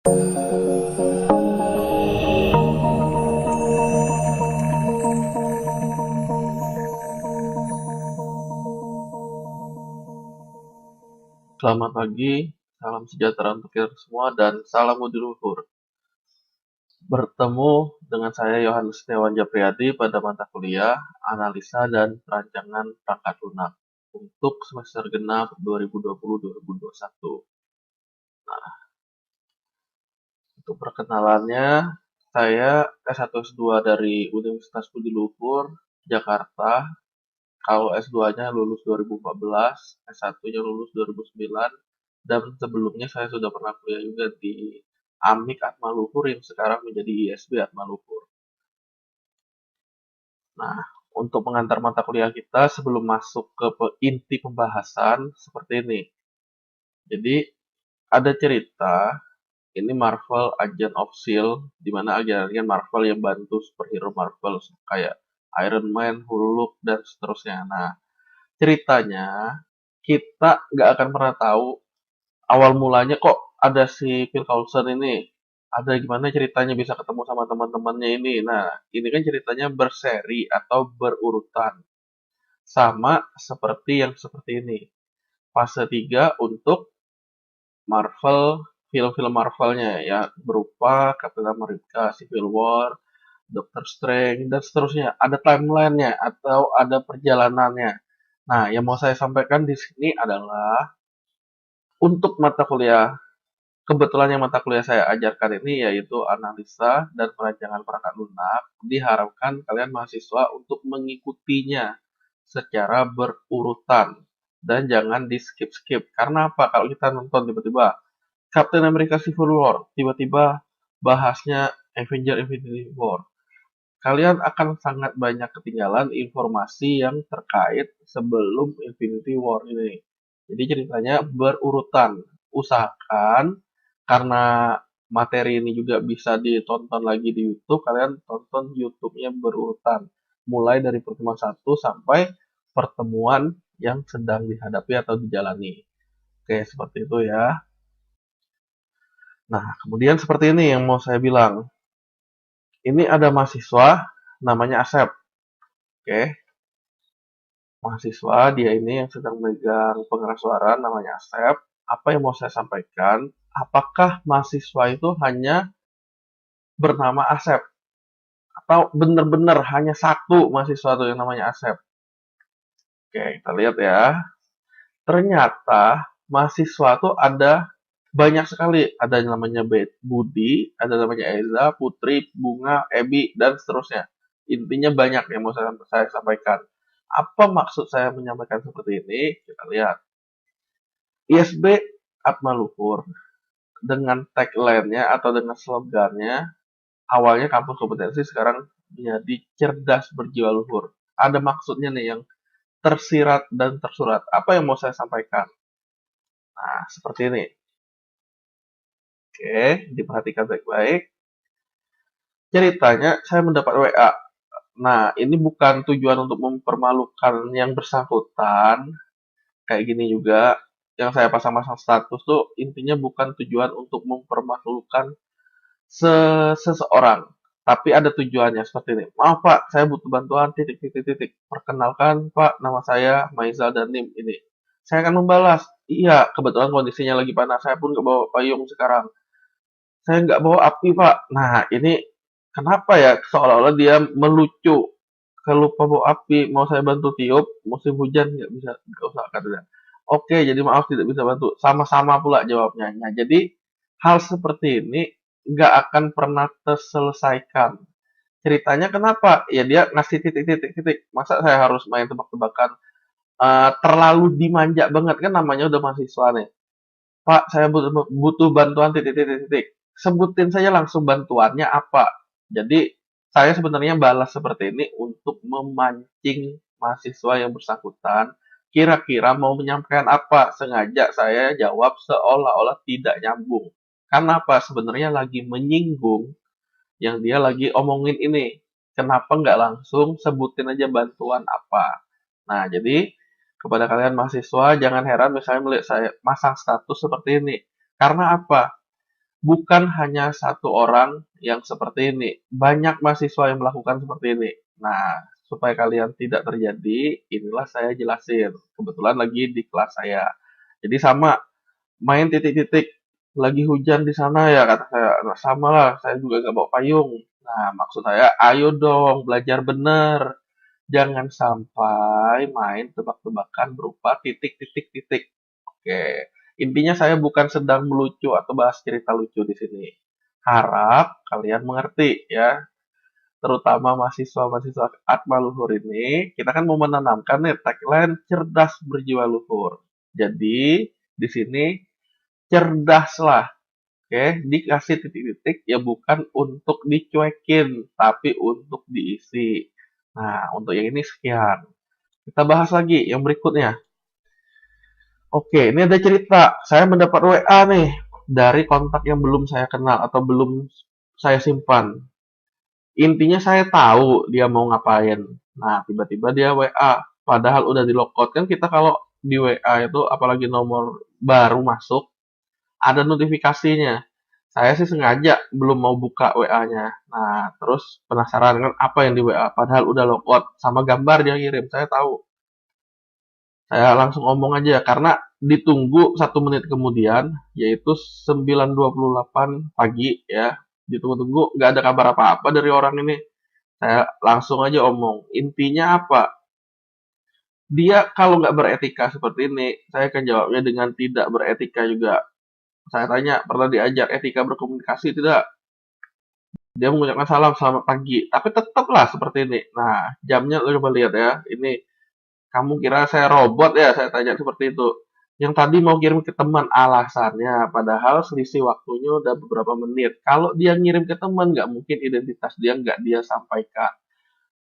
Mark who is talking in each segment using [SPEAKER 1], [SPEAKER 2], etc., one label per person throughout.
[SPEAKER 1] Selamat pagi, salam sejahtera untuk kita semua, dan salam budi luhur. Bertemu dengan saya Yohanes Setiawan Japriyadi pada mata kuliah Analisa dan Perancangan Perangkat Lunak untuk semester genap 2020-2021. Untuk perkenalannya, saya S1 S2 dari Universitas Budi Luhur, Jakarta. Kalau S2-nya lulus 2014, S1-nya lulus 2009, dan sebelumnya saya sudah pernah kuliah juga di Amik Atmaluhur yang sekarang menjadi ISB Atmaluhur. Nah, untuk pengantar mata kuliah kita sebelum masuk ke inti pembahasan seperti ini. Jadi, ada cerita, ini Marvel Agent of S.H.I.E.L.D., di mana agen Marvel yang bantu superhero Marvel kayak Iron Man, Hulk, dan seterusnya. Nah, ceritanya kita nggak akan pernah tahu awal mulanya kok ada si Phil Coulson ini. Ada gimana ceritanya bisa ketemu sama teman-temannya ini. Nah, ini kan ceritanya berseri atau berurutan. Sama seperti yang seperti ini. Fase 3 untuk Marvel, film-film Marvelnya ya, berupa Captain America, Civil War, Doctor Strange, dan seterusnya. Ada timeline-nya atau ada perjalanannya. Nah, yang mau saya sampaikan di sini adalah untuk mata kuliah, kebetulan yang mata kuliah saya ajarkan ini yaitu analisa dan perancangan perangkat lunak. Diharapkan kalian mahasiswa untuk mengikutinya secara berurutan dan jangan di skip-skip. Karena apa? Kalau kita nonton tiba-tiba Captain America Civil War, tiba-tiba bahasnya Avenger Infinity War, kalian akan sangat banyak ketinggalan informasi yang terkait sebelum Infinity War ini. Jadi ceritanya berurutan. Usahakan karena materi ini juga bisa ditonton lagi di YouTube, kalian tonton YouTube-nya berurutan. Mulai dari pertemuan 1 sampai pertemuan yang sedang dihadapi atau dijalani. Oke, seperti itu ya. Nah, kemudian seperti ini yang mau saya bilang. Ini ada mahasiswa namanya Asep. Oke, mahasiswa dia ini yang sedang memegang pengeras suara namanya Asep. Apa yang mau saya sampaikan? Apakah mahasiswa itu hanya bernama Asep? Atau benar-benar hanya satu mahasiswa itu yang namanya Asep? Oke, kita lihat ya. Ternyata mahasiswa itu ada banyak sekali. Ada yang namanya Budi, ada namanya Eza, Putri, Bunga, Ebi, dan seterusnya. Intinya banyak yang mau saya sampaikan. Apa maksud saya menyampaikan seperti ini? Kita lihat. ISB Atmaluhur dengan tagline-nya atau dengan slogannya, awalnya kampus kompetensi, sekarang menjadi cerdas berjiwa luhur. Ada maksudnya nih yang tersirat dan tersurat. Apa yang mau saya sampaikan? Nah, seperti ini. Oke, diperhatikan baik-baik. Ceritanya saya mendapat WA. Nah, ini bukan tujuan untuk mempermalukan yang bersangkutan. Kayak gini juga, yang saya pasang-pasang status tuh intinya bukan tujuan untuk mempermalukan seseorang. Tapi ada tujuannya seperti ini. Maaf Pak, saya butuh bantuan titik titik titik. Perkenalkan Pak, nama saya Maizal Danim ini. Saya akan membalas. Iya, kebetulan kondisinya lagi panas. Saya pun nggak bawa payung sekarang. Saya nggak bawa api Pak. Nah, ini kenapa ya seolah-olah dia melucu. Kalau lupa bawa api, mau saya bantu tiup, musim hujan nggak bisa, nggak usah katanya. Oke, jadi maaf tidak bisa bantu. Sama-sama pula jawabnya. Nah, jadi hal seperti ini nggak akan pernah terselesaikan. Ceritanya kenapa? Ya dia ngasih titik-titik-titik. Masa saya harus main tebak-tebakan? Terlalu dimanja banget kan namanya udah mahasiswa nih. Pak, saya butuh bantuan titik-titik-titik. Sebutin saja langsung bantuannya apa. Jadi, saya sebenarnya balas seperti ini untuk memancing mahasiswa yang bersangkutan. Kira-kira mau menyampaikan apa? Sengaja saya jawab seolah-olah tidak nyambung. Karena apa? Sebenarnya lagi menyinggung yang dia lagi omongin ini. Kenapa nggak langsung sebutin aja bantuan apa? Nah, jadi kepada kalian mahasiswa jangan heran misalnya melihat saya masang status seperti ini. Karena apa? bukan hanya satu orang yang seperti ini. Banyak mahasiswa yang melakukan seperti ini. Nah, supaya kalian tidak terjadi, inilah saya jelasin. Kebetulan lagi di kelas saya. Jadi sama, main titik-titik. Lagi hujan di sana ya, kata saya. Nah, sama lah, saya juga nggak bawa payung. Nah, maksud saya, ayo dong belajar bener. Jangan sampai main tebak-tebakan berupa titik-titik-titik. Oke, intinya saya bukan sedang melucu atau bahas cerita lucu di sini. Harap kalian mengerti ya, terutama mahasiswa-mahasiswa Atma Luhur ini, kita kan mau menanamkan nih tagline cerdas berjiwa luhur. Jadi, di sini cerdaslah, oke, dikasih titik-titik ya bukan untuk dicuekin, tapi untuk diisi. Nah, untuk yang ini sekian. Kita bahas lagi yang berikutnya. Oke, ini ada cerita. Saya mendapat WA nih dari kontak yang belum saya kenal atau belum saya simpan. Intinya saya tahu dia mau ngapain. Nah, tiba-tiba dia WA. Padahal udah di lockout. Kan kita kalau di WA itu apalagi nomor baru masuk, ada notifikasinya. Saya sih sengaja belum mau buka WA-nya. Nah, terus penasaran kan apa yang di WA. Padahal udah lockout. Sama gambar dia kirim. Saya tahu. Saya langsung ngomong aja karena ditunggu 1 menit kemudian, yaitu 9.28 pagi ya. Ditunggu-tunggu nggak ada kabar apa-apa dari orang ini. Saya langsung aja omong. Intinya apa? Dia kalau nggak beretika seperti ini, saya akan jawabnya dengan tidak beretika juga. Saya tanya, pernah diajar etika berkomunikasi tidak? Dia mengucapkan salam, selamat pagi. Tapi tetaplah seperti ini. Nah, jamnya lo coba lihat ya. Ini kamu kira saya robot ya? Saya tanya seperti itu. Yang tadi mau kirim ke teman alasannya, padahal selisih waktunya udah beberapa menit. Kalau dia ngirim ke teman, nggak mungkin identitas dia nggak dia sampaikan.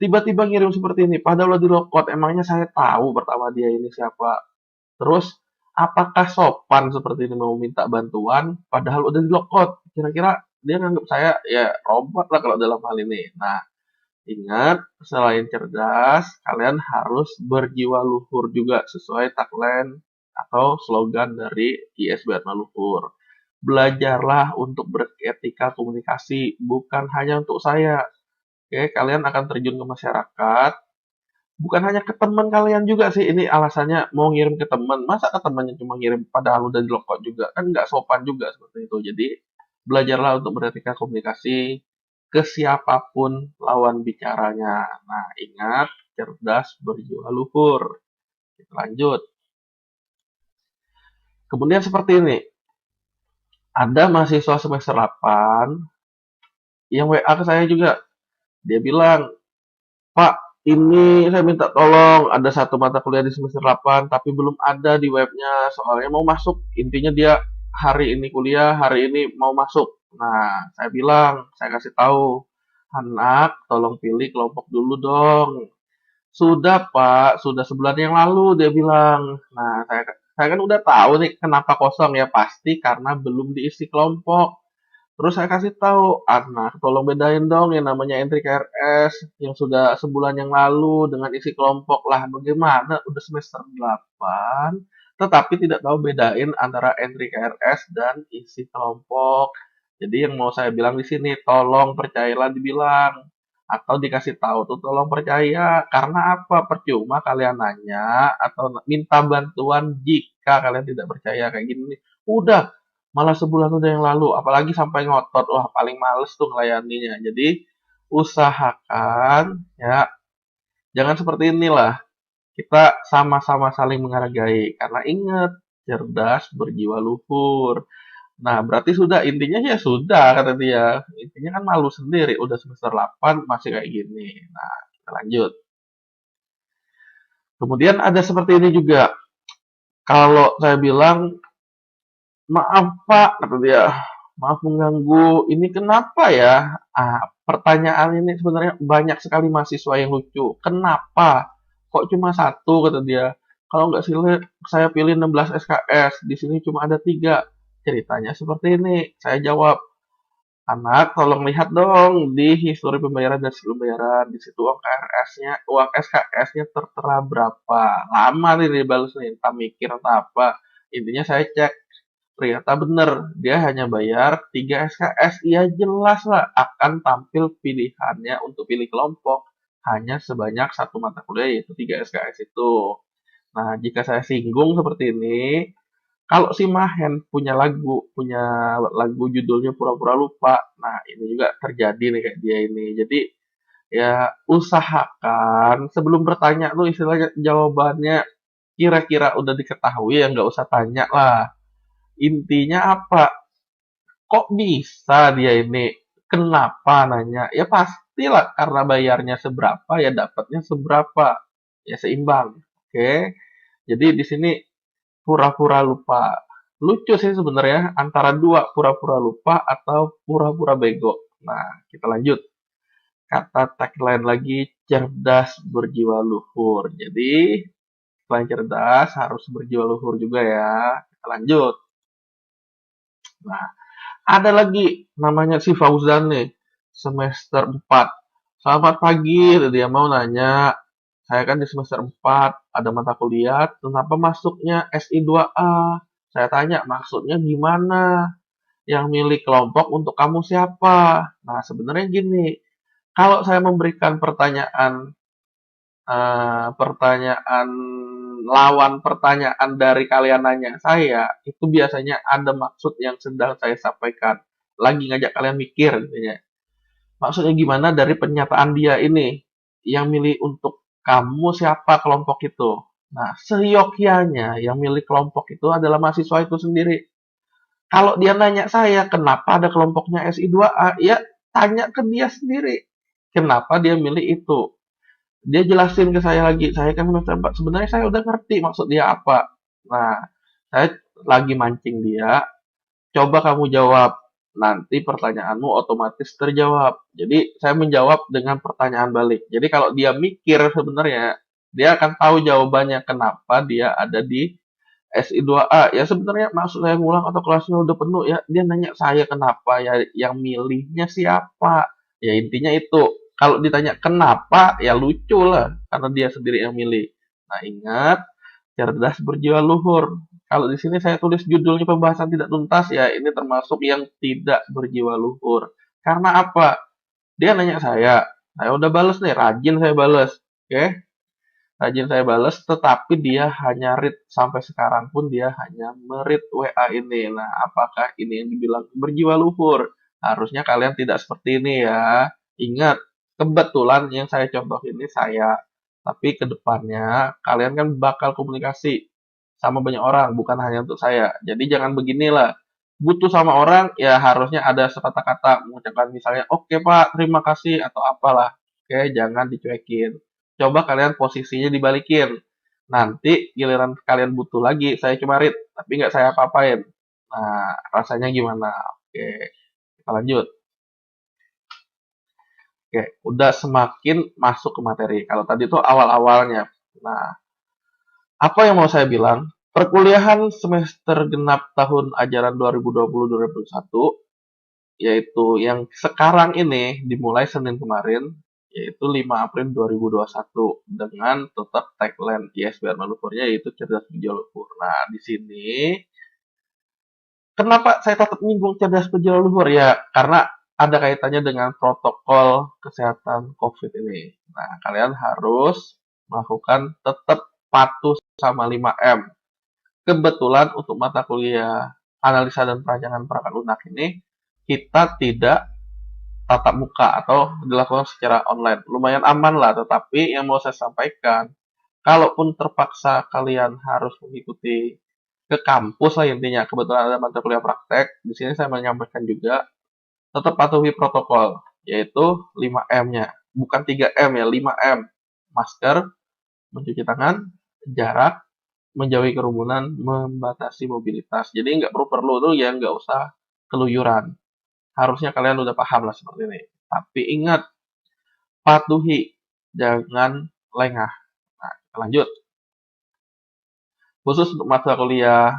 [SPEAKER 1] Tiba-tiba ngirim seperti ini, padahal udah di lockout. Emangnya saya tahu pertama dia ini siapa? Terus, apakah sopan seperti ini mau minta bantuan, padahal udah di lockout? Kira-kira dia nganggap saya ya robot lah kalau dalam hal ini. Nah, ingat, selain cerdas, kalian harus berjiwa luhur juga sesuai tagline atau slogan dari ISB Atma Luhur. Belajarlah untuk beretika komunikasi, bukan hanya untuk saya. Oke, kalian akan terjun ke masyarakat, bukan hanya ke teman kalian juga sih. Ini alasannya mau ngirim ke teman. Masa ke temannya cuma ngirim padahal udah di lockout juga? Kan nggak sopan juga seperti itu. Jadi, belajarlah untuk beretika komunikasi ke siapapun lawan bicaranya. Nah, ingat, cerdas berjiwa luhur. Kita lanjut. Kemudian seperti ini, ada mahasiswa semester 8 yang WA ke saya juga. Dia bilang, Pak, ini saya minta tolong, ada satu mata kuliah di semester 8, tapi belum ada di webnya, soalnya mau masuk. Intinya dia hari ini kuliah, hari ini mau masuk. Nah, saya bilang, saya kasih tahu, anak, tolong pilih kelompok dulu dong. Sudah, Pak, sudah sebulan yang lalu, dia bilang. Nah, saya kan udah tahu nih kenapa kosong ya, pasti karena belum diisi kelompok. Terus saya kasih tahu, "Anak, tolong bedain dong yang namanya entry KRS yang sudah sebulan yang lalu dengan isi kelompok." Lah, bagaimana udah semester 8, tetapi tidak tahu bedain antara entry KRS dan isi kelompok. Jadi yang mau saya bilang di sini, tolong percayalah dibilang atau dikasih tahu tuh tolong percaya. Karena apa? Percuma kalian nanya atau minta bantuan jika kalian tidak percaya kayak gini nih. Udah malah sebulan udah yang lalu, apalagi sampai ngotot, wah paling males tuh ngelayaninya. Jadi usahakan ya jangan seperti inilah. Kita sama-sama saling menghargai karena ingat cerdas berjiwa luhur. Nah, berarti sudah intinya ya sudah kata dia. Intinya kan malu sendiri udah semester 8 masih kayak gini. Nah, kita lanjut. Kemudian ada seperti ini juga. Kalau saya bilang maaf Pak, kata dia. Maaf mengganggu. Ini kenapa ya? Pertanyaan ini sebenarnya banyak sekali mahasiswa yang lucu. Kenapa? Kok cuma satu, kata dia. Kalau nggak sih saya pilih 16 SKS. Di sini cuma ada 3. Ceritanya seperti ini. Saya jawab, anak, tolong lihat dong di histori pembayaran dan sebelum pembayaran. Di situ uang KRS-nya, uang SKS-nya tertera berapa. Lama nih dia balas nih, entah mikir atau apa. Intinya saya cek Ternyata bener, dia hanya bayar 3 SKS. Ya jelas lah akan tampil pilihannya untuk pilih kelompok hanya sebanyak satu mata kuliah yaitu 3 SKS itu. Nah, jika saya singgung seperti ini, kalau si Mahen punya lagu judulnya Pura-Pura Lupa. Nah, ini juga terjadi nih kayak dia ini. Jadi, ya usahakan sebelum bertanya tuh istilahnya jawabannya kira-kira udah diketahui ya nggak usah tanya lah. Intinya apa? Kok bisa dia ini? Kenapa nanya? Ya pastilah karena bayarnya seberapa ya dapatnya seberapa. Ya seimbang. Oke. Jadi di sini pura-pura lupa. Lucu sih sebenarnya antara dua pura-pura lupa atau pura-pura bego. Nah, kita lanjut. Kata tagline lagi cerdas berjiwa luhur. Jadi selain cerdas harus berjiwa luhur juga ya. Kita lanjut. Nah, ada lagi namanya si Fauzan nih, semester 4. Selamat pagi, dia mau nanya. Saya kan di semester 4 ada mata kuliah, kenapa masuknya SI2A? Saya tanya, maksudnya gimana? Yang milih kelompok untuk kamu siapa? Nah, sebenarnya gini, kalau saya memberikan pertanyaan lawan pertanyaan dari kalian nanya saya, itu biasanya ada maksud yang sedang saya sampaikan. Lagi ngajak kalian mikir gitu ya. Maksudnya gimana dari pernyataan dia ini? Yang milih untuk kamu siapa kelompok itu? Nah, seyogyanya yang milih kelompok itu adalah mahasiswa itu sendiri. Kalau dia nanya saya, kenapa ada kelompoknya SI2A? Ya, tanya ke dia sendiri. Kenapa dia milih itu? Dia jelasin ke saya lagi, saya kan semester 4, sebenarnya saya udah ngerti maksud dia apa. Nah, saya lagi mancing dia, coba kamu jawab. Nanti pertanyaanmu otomatis terjawab. Jadi, saya menjawab dengan pertanyaan balik. Jadi, kalau dia mikir sebenarnya, dia akan tahu jawabannya kenapa dia ada di SI2A. Ya sebenarnya maksud saya ngulang atau kelasnya udah penuh ya, dia nanya saya kenapa ya, yang milihnya siapa. Ya intinya itu. Kalau ditanya kenapa, ya lucu lah, karena dia sendiri yang milih. Nah ingat, cerdas berjiwa luhur. Kalau di sini saya tulis judulnya pembahasan tidak tuntas ya, ini termasuk yang tidak berjiwa luhur. Karena apa? Dia nanya saya udah bales nih, rajin saya bales. Oke, rajin saya bales, tetapi dia hanya read sampai sekarang pun dia hanya meread WA ini. Nah, apakah ini yang dibilang berjiwa luhur? Harusnya kalian tidak seperti ini ya. Ingat, kebetulan yang saya contoh ini saya. Tapi ke depannya kalian kan bakal komunikasi sama banyak orang, bukan hanya untuk saya. Jadi jangan beginilah. Butuh sama orang, ya harusnya ada sepatah kata mengucapkan misalnya, oke Pak, terima kasih, atau apalah. Oke, jangan dicuekin. Coba kalian posisinya dibalikin. Nanti giliran kalian butuh lagi, saya cuma read, tapi nggak saya apa-apain. Nah, rasanya gimana? Oke, kita lanjut. Oke, udah semakin masuk ke materi. Kalau tadi tuh awal-awalnya. Nah, apa yang mau saya bilang? Perkuliahan semester genap tahun ajaran 2020-2021, yaitu yang sekarang ini dimulai Senin kemarin, yaitu 5 April 2021 dengan tetap tagline ISBR Manuvernya yaitu cerdas berjiwa luhur. Nah, di sini kenapa saya tetap menyinggung cerdas berjiwa luhur ya? Karena ada kaitannya dengan protokol kesehatan COVID ini. Nah, kalian harus melakukan tetap patuh sama 5M. Kebetulan untuk mata kuliah analisa dan perancangan perangkat lunak ini kita tidak tatap muka atau dilakukan secara online. Lumayan aman lah, tetapi yang mau saya sampaikan, kalaupun terpaksa kalian harus mengikuti ke kampus lah intinya, kebetulan ada mata kuliah praktek, di sini saya menyampaikan juga, tetap patuhi protokol, yaitu 5M-nya. Bukan 3M ya, 5M. Masker, mencuci tangan, jarak, menjauhi kerumunan, membatasi mobilitas. Jadi nggak perlu-perlu tuh ya nggak usah keluyuran. Harusnya kalian udah paham lah seperti ini. Tapi ingat, patuhi, jangan lengah. Nah, kita lanjut. Khusus untuk mata kuliah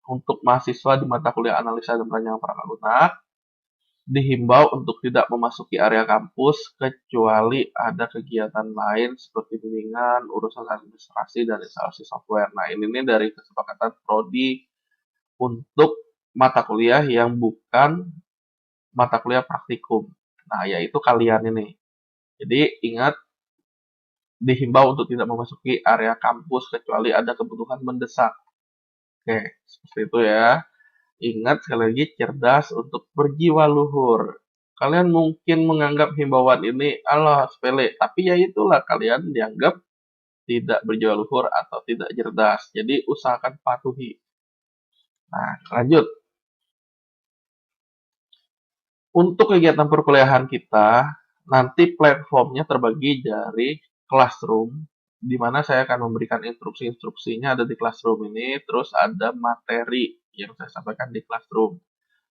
[SPEAKER 1] untuk mahasiswa di mata kuliah analisa dan perancangan perangkat lunak, dihimbau untuk tidak memasuki area kampus kecuali ada kegiatan lain seperti bimbingan, urusan administrasi, dan instalasi software. Nah, ini nih dari kesepakatan prodi untuk mata kuliah yang bukan mata kuliah praktikum. Nah, yaitu kalian ini. Jadi ingat, dihimbau untuk tidak memasuki area kampus kecuali ada kebutuhan mendesak. Oke, seperti itu ya. Ingat sekali lagi, cerdas untuk berjiwa luhur. Kalian mungkin menganggap himbauan ini Allah sepele, tapi ya itulah, kalian dianggap tidak berjiwa luhur atau tidak cerdas. Jadi usahakan patuhi. Nah, lanjut. Untuk kegiatan perkuliahan kita, nanti platformnya terbagi dari Classroom, di mana saya akan memberikan instruksi-instruksinya ada di Classroom ini, terus ada materi yang saya sampaikan di Classroom.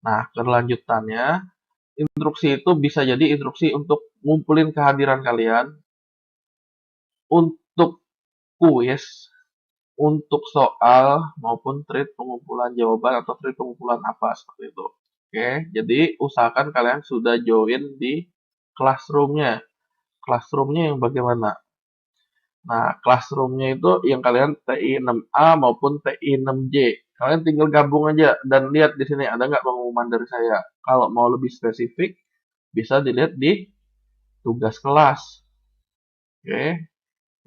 [SPEAKER 1] Nah, kelanjutannya, instruksi itu bisa jadi instruksi untuk ngumpulin kehadiran kalian, untuk kuis, untuk soal, maupun thread pengumpulan jawaban atau thread pengumpulan apa, seperti itu. Oke, jadi usahakan kalian sudah join di Classroom-nya. Classroom-nya yang bagaimana? Nah, Classroom-nya itu yang kalian TI 6A maupun TI 6J. Kalian tinggal gabung aja dan lihat di sini ada nggak pengumuman dari saya. Kalau mau lebih spesifik, bisa dilihat di tugas kelas. Oke.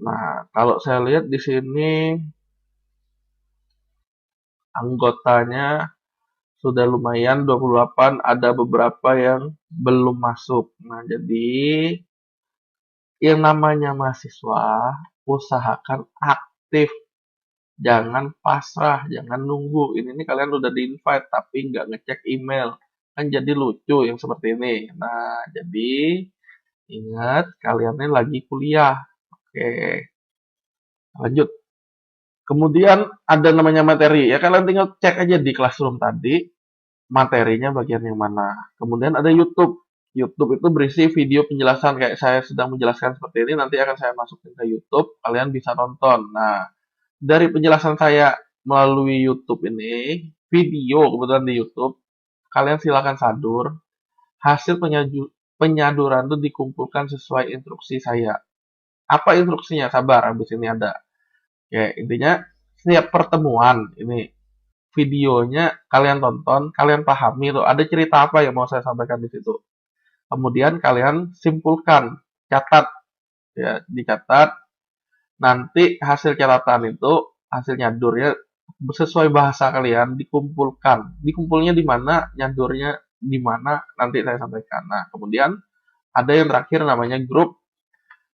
[SPEAKER 1] Nah, kalau saya lihat di sini anggotanya sudah lumayan 28, ada beberapa yang belum masuk. Nah, jadi yang namanya mahasiswa, usahakan aktif, jangan pasrah, jangan nunggu. Ini nih kalian udah di-invite tapi nggak ngecek email. Kan jadi lucu yang seperti ini. Nah, jadi ingat kalian ini lagi kuliah. Oke, lanjut. Kemudian ada namanya materi. Ya kalian tinggal cek aja di Classroom tadi materinya bagian yang mana. Kemudian ada YouTube. YouTube itu berisi video penjelasan kayak saya sedang menjelaskan seperti ini, nanti akan saya masukin ke YouTube, kalian bisa tonton. Nah, dari penjelasan saya melalui YouTube ini, video kebetulan di YouTube, kalian silakan sadur. Hasil penyaduran itu dikumpulkan sesuai instruksi saya. Apa instruksinya? Sabar, habis ini ada. Ya, intinya setiap pertemuan ini videonya kalian tonton, kalian pahami tuh ada cerita apa yang mau saya sampaikan di situ. Kemudian kalian simpulkan, catat ya, dicatat. Nanti hasil catatan itu, hasil nyadurnya sesuai bahasa kalian dikumpulkan. Dikumpulnya di mana, nyadurnya di mana, nanti saya sampaikan. Nah, kemudian ada yang terakhir namanya grup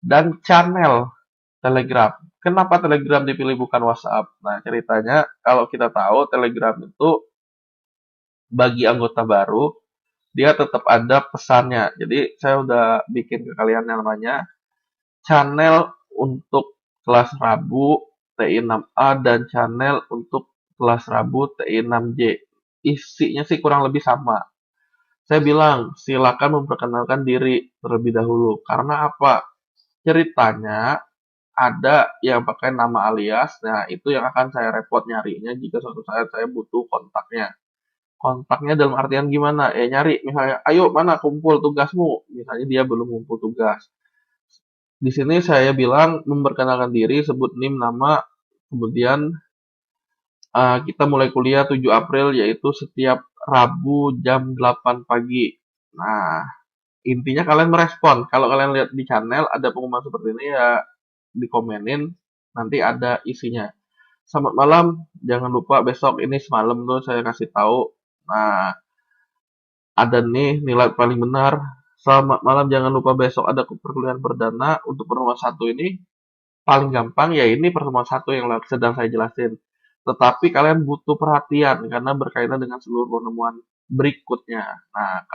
[SPEAKER 1] dan channel Telegram. Kenapa Telegram dipilih bukan WhatsApp? Nah, ceritanya kalau kita tahu Telegram itu bagi anggota baru, dia tetap ada pesannya. Jadi saya udah bikin ke kalian yang namanya channel untuk kelas Rabu TI 6A dan channel untuk kelas Rabu TI 6J. Isinya sih kurang lebih sama. Saya bilang, silakan memperkenalkan diri terlebih dahulu. Karena apa? Ceritanya ada yang pakai nama alias, nah itu yang akan saya repot nyarinya jika suatu saat saya butuh kontaknya. Kontaknya dalam artian gimana? Nyari misalnya, ayo mana kumpul tugasmu. Misalnya dia belum kumpul tugas. Di sini saya bilang memperkenalkan diri, sebut NIM, nama, kemudian kita mulai kuliah 7 April yaitu setiap Rabu jam 8 pagi. Nah, intinya kalian merespon. Kalau kalian lihat di channel ada pengumuman seperti ini ya dikomenin, nanti ada isinya. Selamat malam, jangan lupa besok ini semalam tuh saya kasih tahu. Nah, ada nih nilai paling benar. Selamat malam, jangan lupa besok ada perkuliahan perdana untuk pertemuan satu ini. Paling gampang ya ini pertemuan satu yang sedang saya jelasin. Tetapi kalian butuh perhatian karena berkaitan dengan seluruh pertemuan berikutnya. Nah,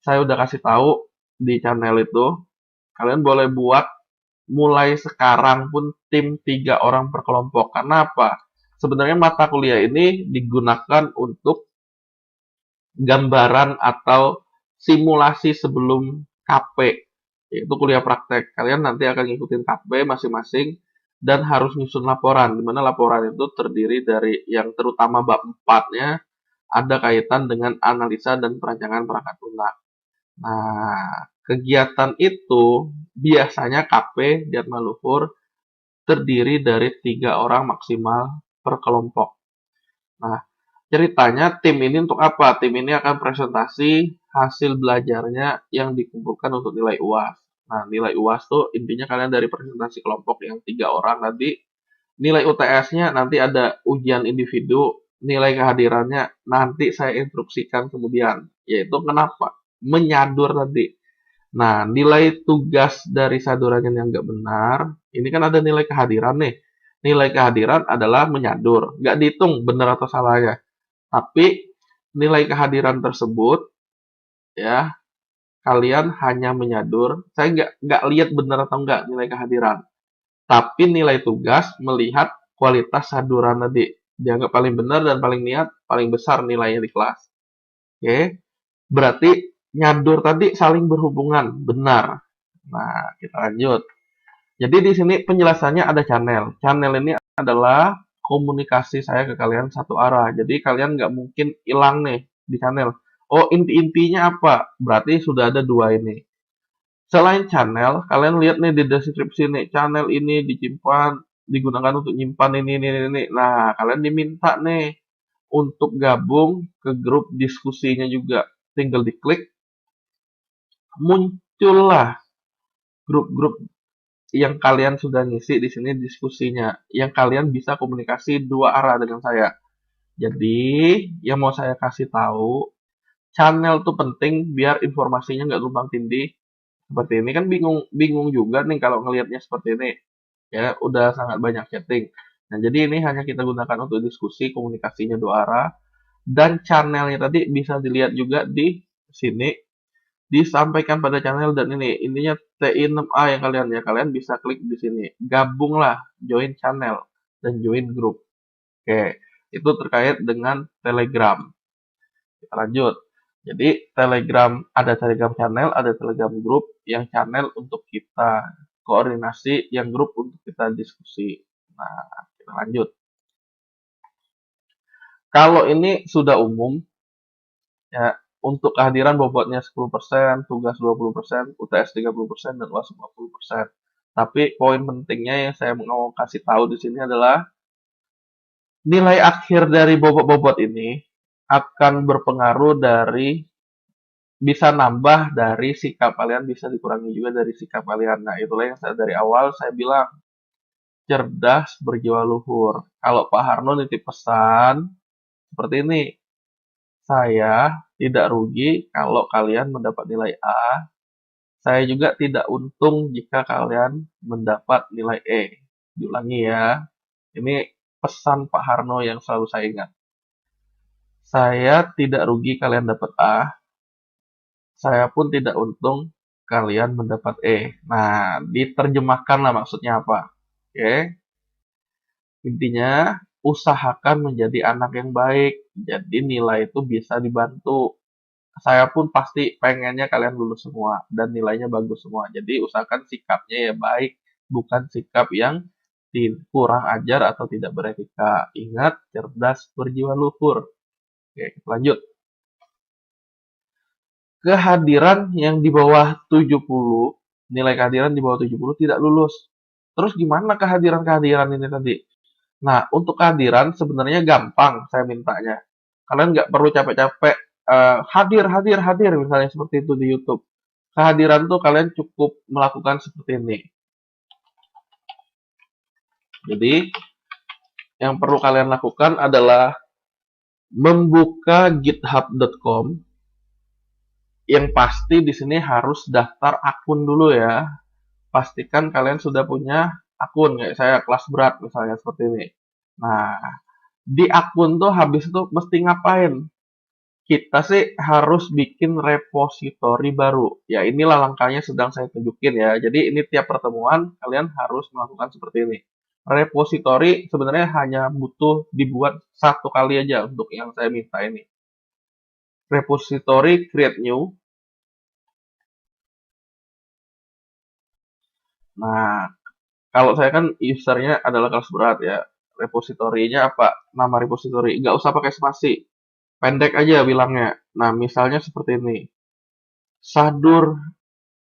[SPEAKER 1] saya udah kasih tahu di channel itu, kalian boleh buat mulai sekarang pun tim 3 orang per kelompok. Karena apa? Sebenarnya mata kuliah ini digunakan untuk gambaran atau simulasi sebelum KP, yaitu kuliah praktek. Kalian nanti akan ngikutin KP masing-masing dan harus nyusun laporan, di mana laporan itu terdiri dari yang terutama bab 4-nya ada kaitan dengan analisa dan perancangan perangkat lunak. Nah, kegiatan itu biasanya KP di Atma Luhur terdiri dari 3 orang maksimal per kelompok. Nah, ceritanya tim ini untuk apa? Tim ini akan presentasi hasil belajarnya yang dikumpulkan untuk nilai UAS. Nah, nilai UAS tuh intinya kalian dari presentasi kelompok yang 3 orang nanti, nilai UTS-nya nanti ada ujian individu, nilai kehadirannya nanti saya instruksikan kemudian. Yaitu kenapa? Menyadur nanti. Nah, nilai tugas dari sadurannya yang nggak benar, ini kan ada nilai kehadiran nih. Nilai kehadiran adalah menyadur, nggak dihitung benar atau salahnya. Tapi nilai kehadiran tersebut ya kalian hanya menyadur. Saya nggak lihat benar atau enggak nilai kehadiran. Tapi nilai tugas melihat kualitas saduran tadi. Dianggap paling benar dan paling niat, paling besar nilainya di kelas. Oke, berarti nyadur tadi saling berhubungan, benar. Nah, kita lanjut. Jadi di sini penjelasannya ada channel. Channel ini adalah komunikasi saya ke kalian satu arah. Jadi kalian nggak mungkin hilang nih di channel. Oh, inti-intinya apa? Berarti sudah ada dua ini. Selain channel, kalian lihat nih di deskripsi nih, channel ini disimpan, digunakan untuk nyimpan ini. Nah, kalian diminta nih untuk gabung ke grup diskusinya juga. Tinggal diklik, muncullah grup-grup yang kalian sudah ngisi di sini diskusinya, yang kalian bisa komunikasi dua arah dengan saya. Jadi, yang mau saya kasih tahu, channel tuh penting biar informasinya nggak tumpang tindih. Seperti ini kan bingung bingung juga nih kalau ngelihatnya seperti ini. Ya, udah sangat banyak chatting. Nah, jadi ini hanya kita gunakan untuk diskusi, komunikasinya dua arah. Dan channelnya tadi bisa dilihat juga di sini disampaikan pada channel dan ini intinya TI6A yang kalian bisa klik di sini gabunglah join channel dan join grup. Oke, itu terkait dengan Telegram. Kita lanjut. Jadi Telegram channel, ada Telegram grup, yang channel untuk kita koordinasi, yang grup untuk kita diskusi. Nah, kita lanjut. Kalau ini sudah umum, ya, untuk kehadiran bobotnya 10%, tugas 20%, UTS 30%, dan UAS 50%. Tapi poin pentingnya yang saya mau kasih tahu di sini adalah nilai akhir dari bobot-bobot ini akan berpengaruh dari bisa nambah dari sikap kalian, bisa dikurangi juga dari sikap kalian. Nah, itulah yang saya dari awal saya bilang cerdas berjiwa luhur. Kalau Pak Harno nitip pesan seperti ini, saya tidak rugi kalau kalian mendapat nilai A. Saya juga tidak untung jika kalian mendapat nilai E. Diulangi ya. Ini pesan Pak Harno yang selalu saya ingat. Saya tidak rugi kalian dapat A. Saya pun tidak untung kalian mendapat E. Nah, diterjemahkanlah maksudnya apa. Oke. Intinya, usahakan menjadi anak yang baik. Jadi nilai itu bisa dibantu. Saya pun pasti pengennya kalian lulus semua dan nilainya bagus semua. Jadi usahakan sikapnya ya baik, bukan sikap yang kurang ajar atau tidak beretika. Ingat, cerdas berjiwa luhur. Oke, kita lanjut. Kehadiran yang di bawah 70, nilai kehadiran di bawah 70 tidak lulus. Terus gimana kehadiran-kehadiran ini tadi? Nah, untuk kehadiran sebenarnya gampang saya mintanya. Kalian nggak perlu capek-capek hadir misalnya seperti itu di YouTube. Kehadiran tuh kalian cukup melakukan seperti ini. Jadi, yang perlu kalian lakukan adalah membuka github.com. Yang pasti di sini harus daftar akun dulu ya. Pastikan kalian sudah punya akun kayak saya kelas berat misalnya seperti ini. Nah, di akun tuh habis itu mesti ngapain? Kita sih harus bikin repositori baru. Ya, inilah langkahnya sedang saya tunjukin ya. Jadi ini tiap pertemuan kalian harus melakukan seperti ini. Repositori sebenarnya hanya butuh dibuat satu kali aja untuk yang saya minta ini. Repositori create new. Nah, kalau saya kan usernya adalah kelas berat ya. Repositorinya apa? Nama repositori. Nggak usah pakai spasi. Pendek aja bilangnya. Nah, misalnya seperti ini. Sadur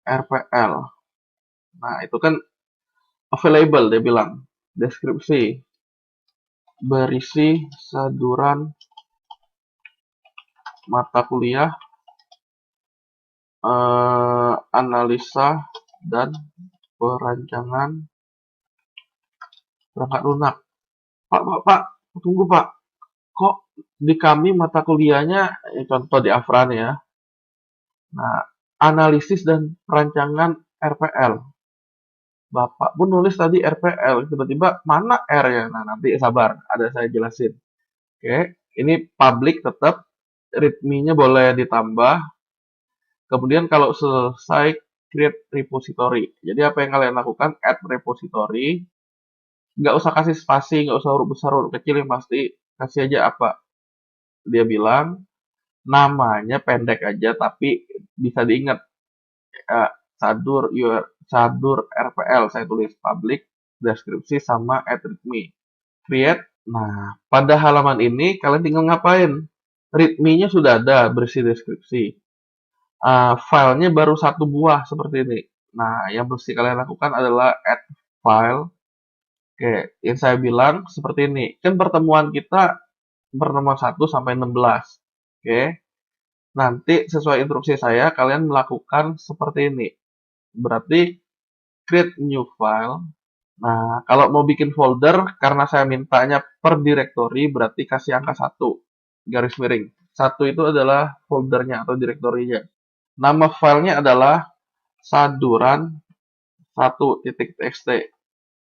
[SPEAKER 1] RPL. Nah, itu kan available dia bilang. Deskripsi. berisi saduran mata kuliah, analisa, dan perancangan perangkat lunak. Pak, tunggu Pak. Kok di kami mata kuliahnya, contoh di Afran ya, nah, analisis dan perancangan RPL. Bapak pun nulis tadi RPL, tiba-tiba mana R ya? Nah, nanti sabar, ada saya jelasin. Oke, ini public tetap, readme-nya boleh ditambah. Kemudian kalau selesai, create repository. Jadi apa yang kalian lakukan, add repository. Nggak usah kasih spasi, nggak usah huruf besar, huruf kecil, yang pasti kasih aja apa. Dia bilang, namanya pendek aja, tapi bisa diingat. Sadur RPL, saya tulis public, deskripsi, sama add readme. Create. Nah, pada halaman ini kalian tinggal ngapain? Readme-nya sudah ada, berisi deskripsi. Filenya baru satu buah seperti ini. Nah, yang mesti kalian lakukan adalah add file. Oke, yang saya bilang seperti ini. Kan pertemuan kita pertemuan 1 sampai 16. Oke. Nanti sesuai instruksi saya kalian melakukan seperti ini. Berarti create new file. Nah, kalau mau bikin folder karena saya mintanya per directory berarti kasih angka 1 garis miring. 1 itu adalah foldernya atau direktorinya. Nama filenya adalah saduran 1.txt.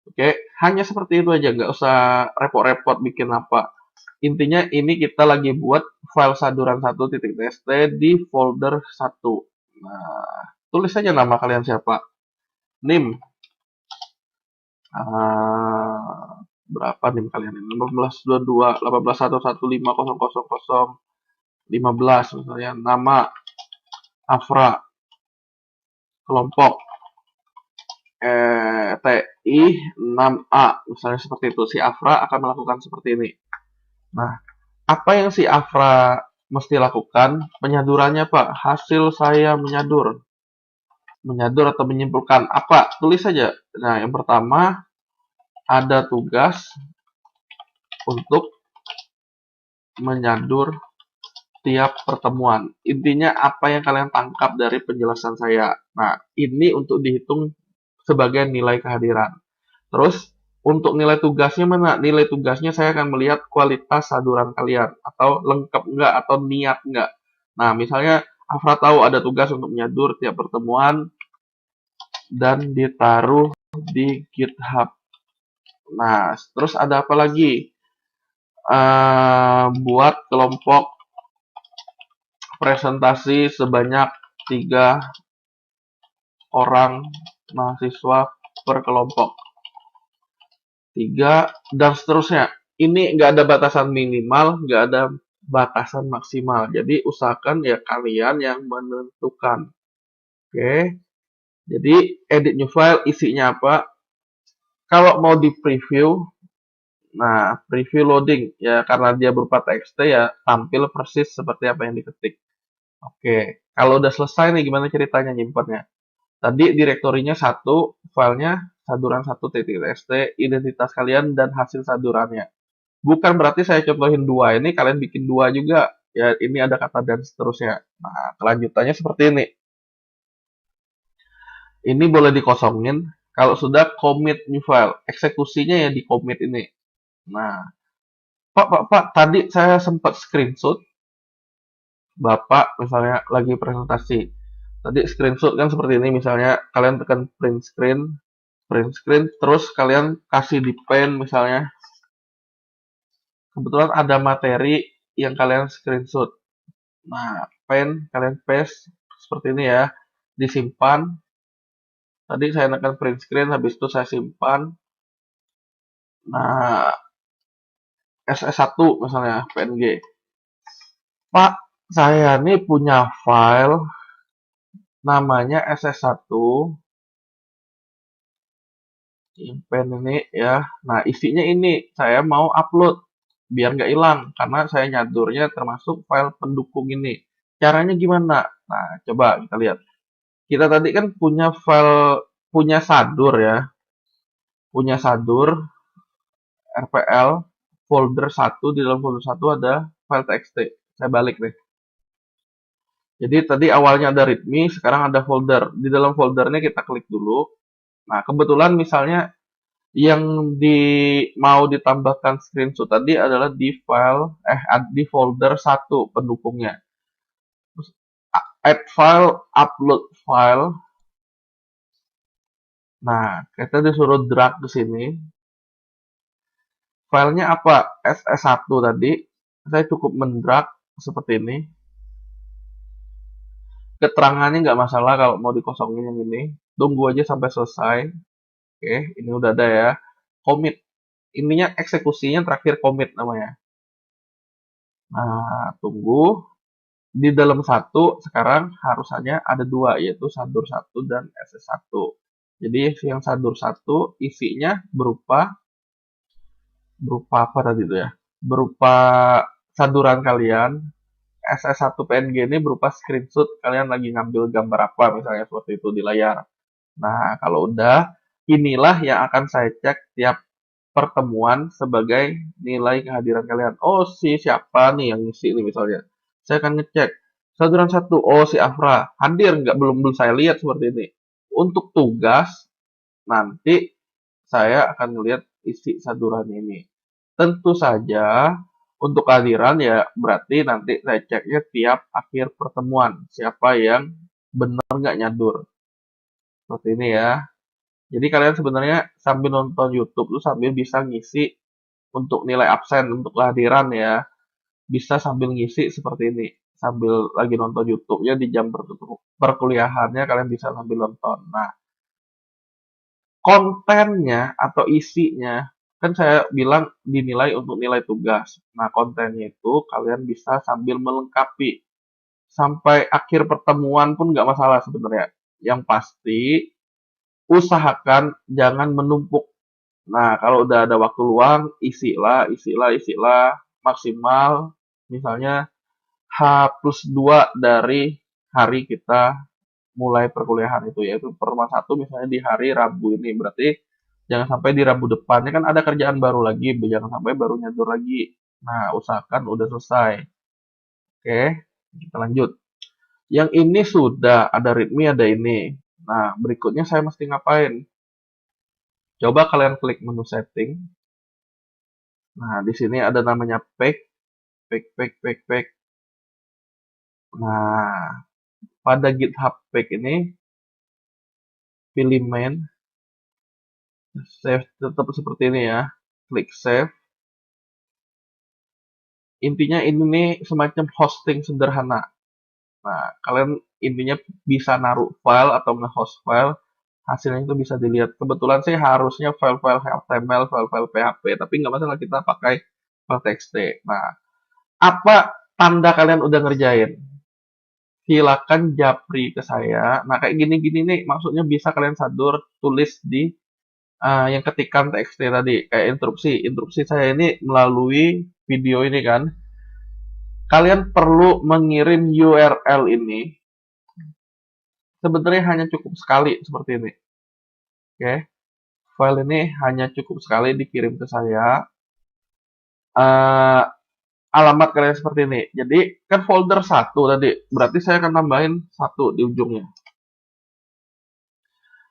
[SPEAKER 1] Oke, hanya seperti itu aja, nggak usah repot-repot bikin apa. Intinya ini kita lagi buat file saduran 1.txt di folder 1. Nah, tulis saja nama kalian siapa. NIM. Berapa NIM kalian ini? 1822, 1811150000, 15 misalnya. Nama Afra. Kelompok TI 6A, misalnya seperti itu. Si Afra akan melakukan seperti ini. Nah, apa yang si Afra mesti lakukan? Penyadurannya Pak, hasil saya menyadur. Menyadur atau menyimpulkan apa? Tulis saja. Nah, yang pertama ada tugas untuk menyadur tiap pertemuan. Intinya apa yang kalian tangkap dari penjelasan saya. Nah, ini untuk dihitung sebagai nilai kehadiran. Terus untuk nilai tugasnya mana? Nilai tugasnya saya akan melihat kualitas saduran kalian, atau lengkap enggak, atau niat enggak. Nah, misalnya Afra tahu ada tugas untuk menyadur tiap pertemuan dan ditaruh di GitHub. Nah, terus ada apa lagi? Buat kelompok presentasi sebanyak 3 orang mahasiswa per kelompok. 3 dan seterusnya. Ini nggak ada batasan minimal, nggak ada batasan maksimal. Jadi usahakan ya kalian yang menentukan. Oke. Jadi edit new file, isinya apa? Kalau mau di preview, nah preview loading ya, karena dia berupa TXT ya tampil persis seperti apa yang diketik. Oke. Kalau udah selesai nih gimana ceritanya nyimpennya? Tadi direktorinya 1, filenya saduran 1.txt, identitas kalian dan hasil sadurannya. Bukan berarti saya contohin 2, ini kalian bikin 2 juga. Ya, ini ada kata dan seterusnya. Nah, kelanjutannya seperti ini. Ini boleh dikosongin. Kalau sudah commit new file, eksekusinya ya di commit ini. Nah, Pak, tadi saya sempat screenshot. Bapak misalnya lagi presentasi. Tadi screenshot kan seperti ini, misalnya kalian tekan print screen, terus kalian kasih di pen misalnya. Kebetulan ada materi yang kalian screenshot. Nah, pen kalian paste seperti ini ya, disimpan. Tadi saya tekan print screen, habis itu saya simpan. Nah, SS1 misalnya, PNG. Pak, saya nih punya file namanya SS1. Pen ini ya. Nah, isinya ini saya mau upload biar nggak hilang karena saya nyadurnya termasuk file pendukung ini. Caranya gimana? Nah, coba kita lihat. Kita tadi kan punya file, punya sadur ya. Punya sadur RPL. folder 1, di dalam folder 1 ada file txt. Saya balik deh. Jadi tadi awalnya ada readme, sekarang ada folder. Di dalam foldernya kita klik dulu. Nah, kebetulan misalnya yang mau ditambahkan screenshot tadi adalah di di folder 1 pendukungnya. Terus add file, upload file. Nah, kita disuruh drag ke sini. Filenya apa? SS1 tadi. Saya cukup mendrag seperti ini. Keterangannya nggak masalah kalau mau dikosongin yang ini. Tunggu aja sampai selesai. Oke, ini udah ada ya. Commit. Ininya eksekusinya terakhir commit namanya. Nah, tunggu. Di dalam satu sekarang harusnya ada dua, yaitu sadur 1 dan SS1. Jadi yang sadur 1 isinya berupa apa tadi itu ya? Berupa saduran kalian. SS1 PNG ini berupa screenshot kalian lagi ngambil gambar apa misalnya seperti itu di layar. Nah, kalau udah, inilah yang akan saya cek tiap pertemuan sebagai nilai kehadiran kalian. Oh, siapa nih yang ngisi ini misalnya. Saya akan ngecek. Saduran 1, oh si Afra. Hadir nggak? Belum saya lihat seperti ini. Untuk tugas, nanti saya akan melihat isi saduran ini. Tentu saja, untuk kehadiran ya berarti nanti saya ceknya tiap akhir pertemuan. Siapa yang benar nggak nyadur. Seperti ini ya. Jadi kalian sebenarnya sambil nonton YouTube tuh sambil bisa ngisi untuk nilai absen, untuk kehadiran ya. Bisa sambil ngisi seperti ini. Sambil lagi nonton YouTube ya di jam perkuliahannya kalian bisa sambil nonton. Nah, kontennya atau isinya kan saya bilang dinilai untuk nilai tugas. Nah, kontennya itu kalian bisa sambil melengkapi sampai akhir pertemuan pun nggak masalah sebenarnya. Yang pasti usahakan jangan menumpuk. Nah, kalau udah ada waktu luang, isilah maksimal misalnya H+2 dari hari kita mulai perkuliahan itu, yaitu pertemuan 1 misalnya di hari Rabu ini. Berarti jangan sampai di Rabu depannya kan ada kerjaan baru lagi, jangan sampai baru nyadur lagi. Nah, usahakan udah selesai. Oke, kita lanjut. Yang ini sudah ada readme, ada ini. Nah, berikutnya saya mesti ngapain? Coba kalian klik menu setting. Nah, di sini ada namanya pack. Nah, pada GitHub pack ini pilih main, save tetap seperti ini ya. Klik save. Intinya ini nih semacam hosting sederhana. Nah, kalian intinya bisa naruh file atau nge-host file, hasilnya itu bisa dilihat. Kebetulan sih harusnya file-file HTML, file-file PHP, tapi nggak masalah kita pakai file txt. Nah, apa tanda kalian udah ngerjain? Silakan japri ke saya. Nah, kayak gini-gini nih, maksudnya bisa kalian sadur tulis di yang ketikan txt tadi, kayak instruksi. Instruksi saya ini melalui video ini kan. Kalian perlu mengirim URL ini. Sebenarnya hanya cukup sekali seperti ini. Oke. File ini hanya cukup sekali dikirim ke saya. Alamat kalian seperti ini. Jadi kan folder 1 tadi. Berarti saya akan tambahin 1 di ujungnya.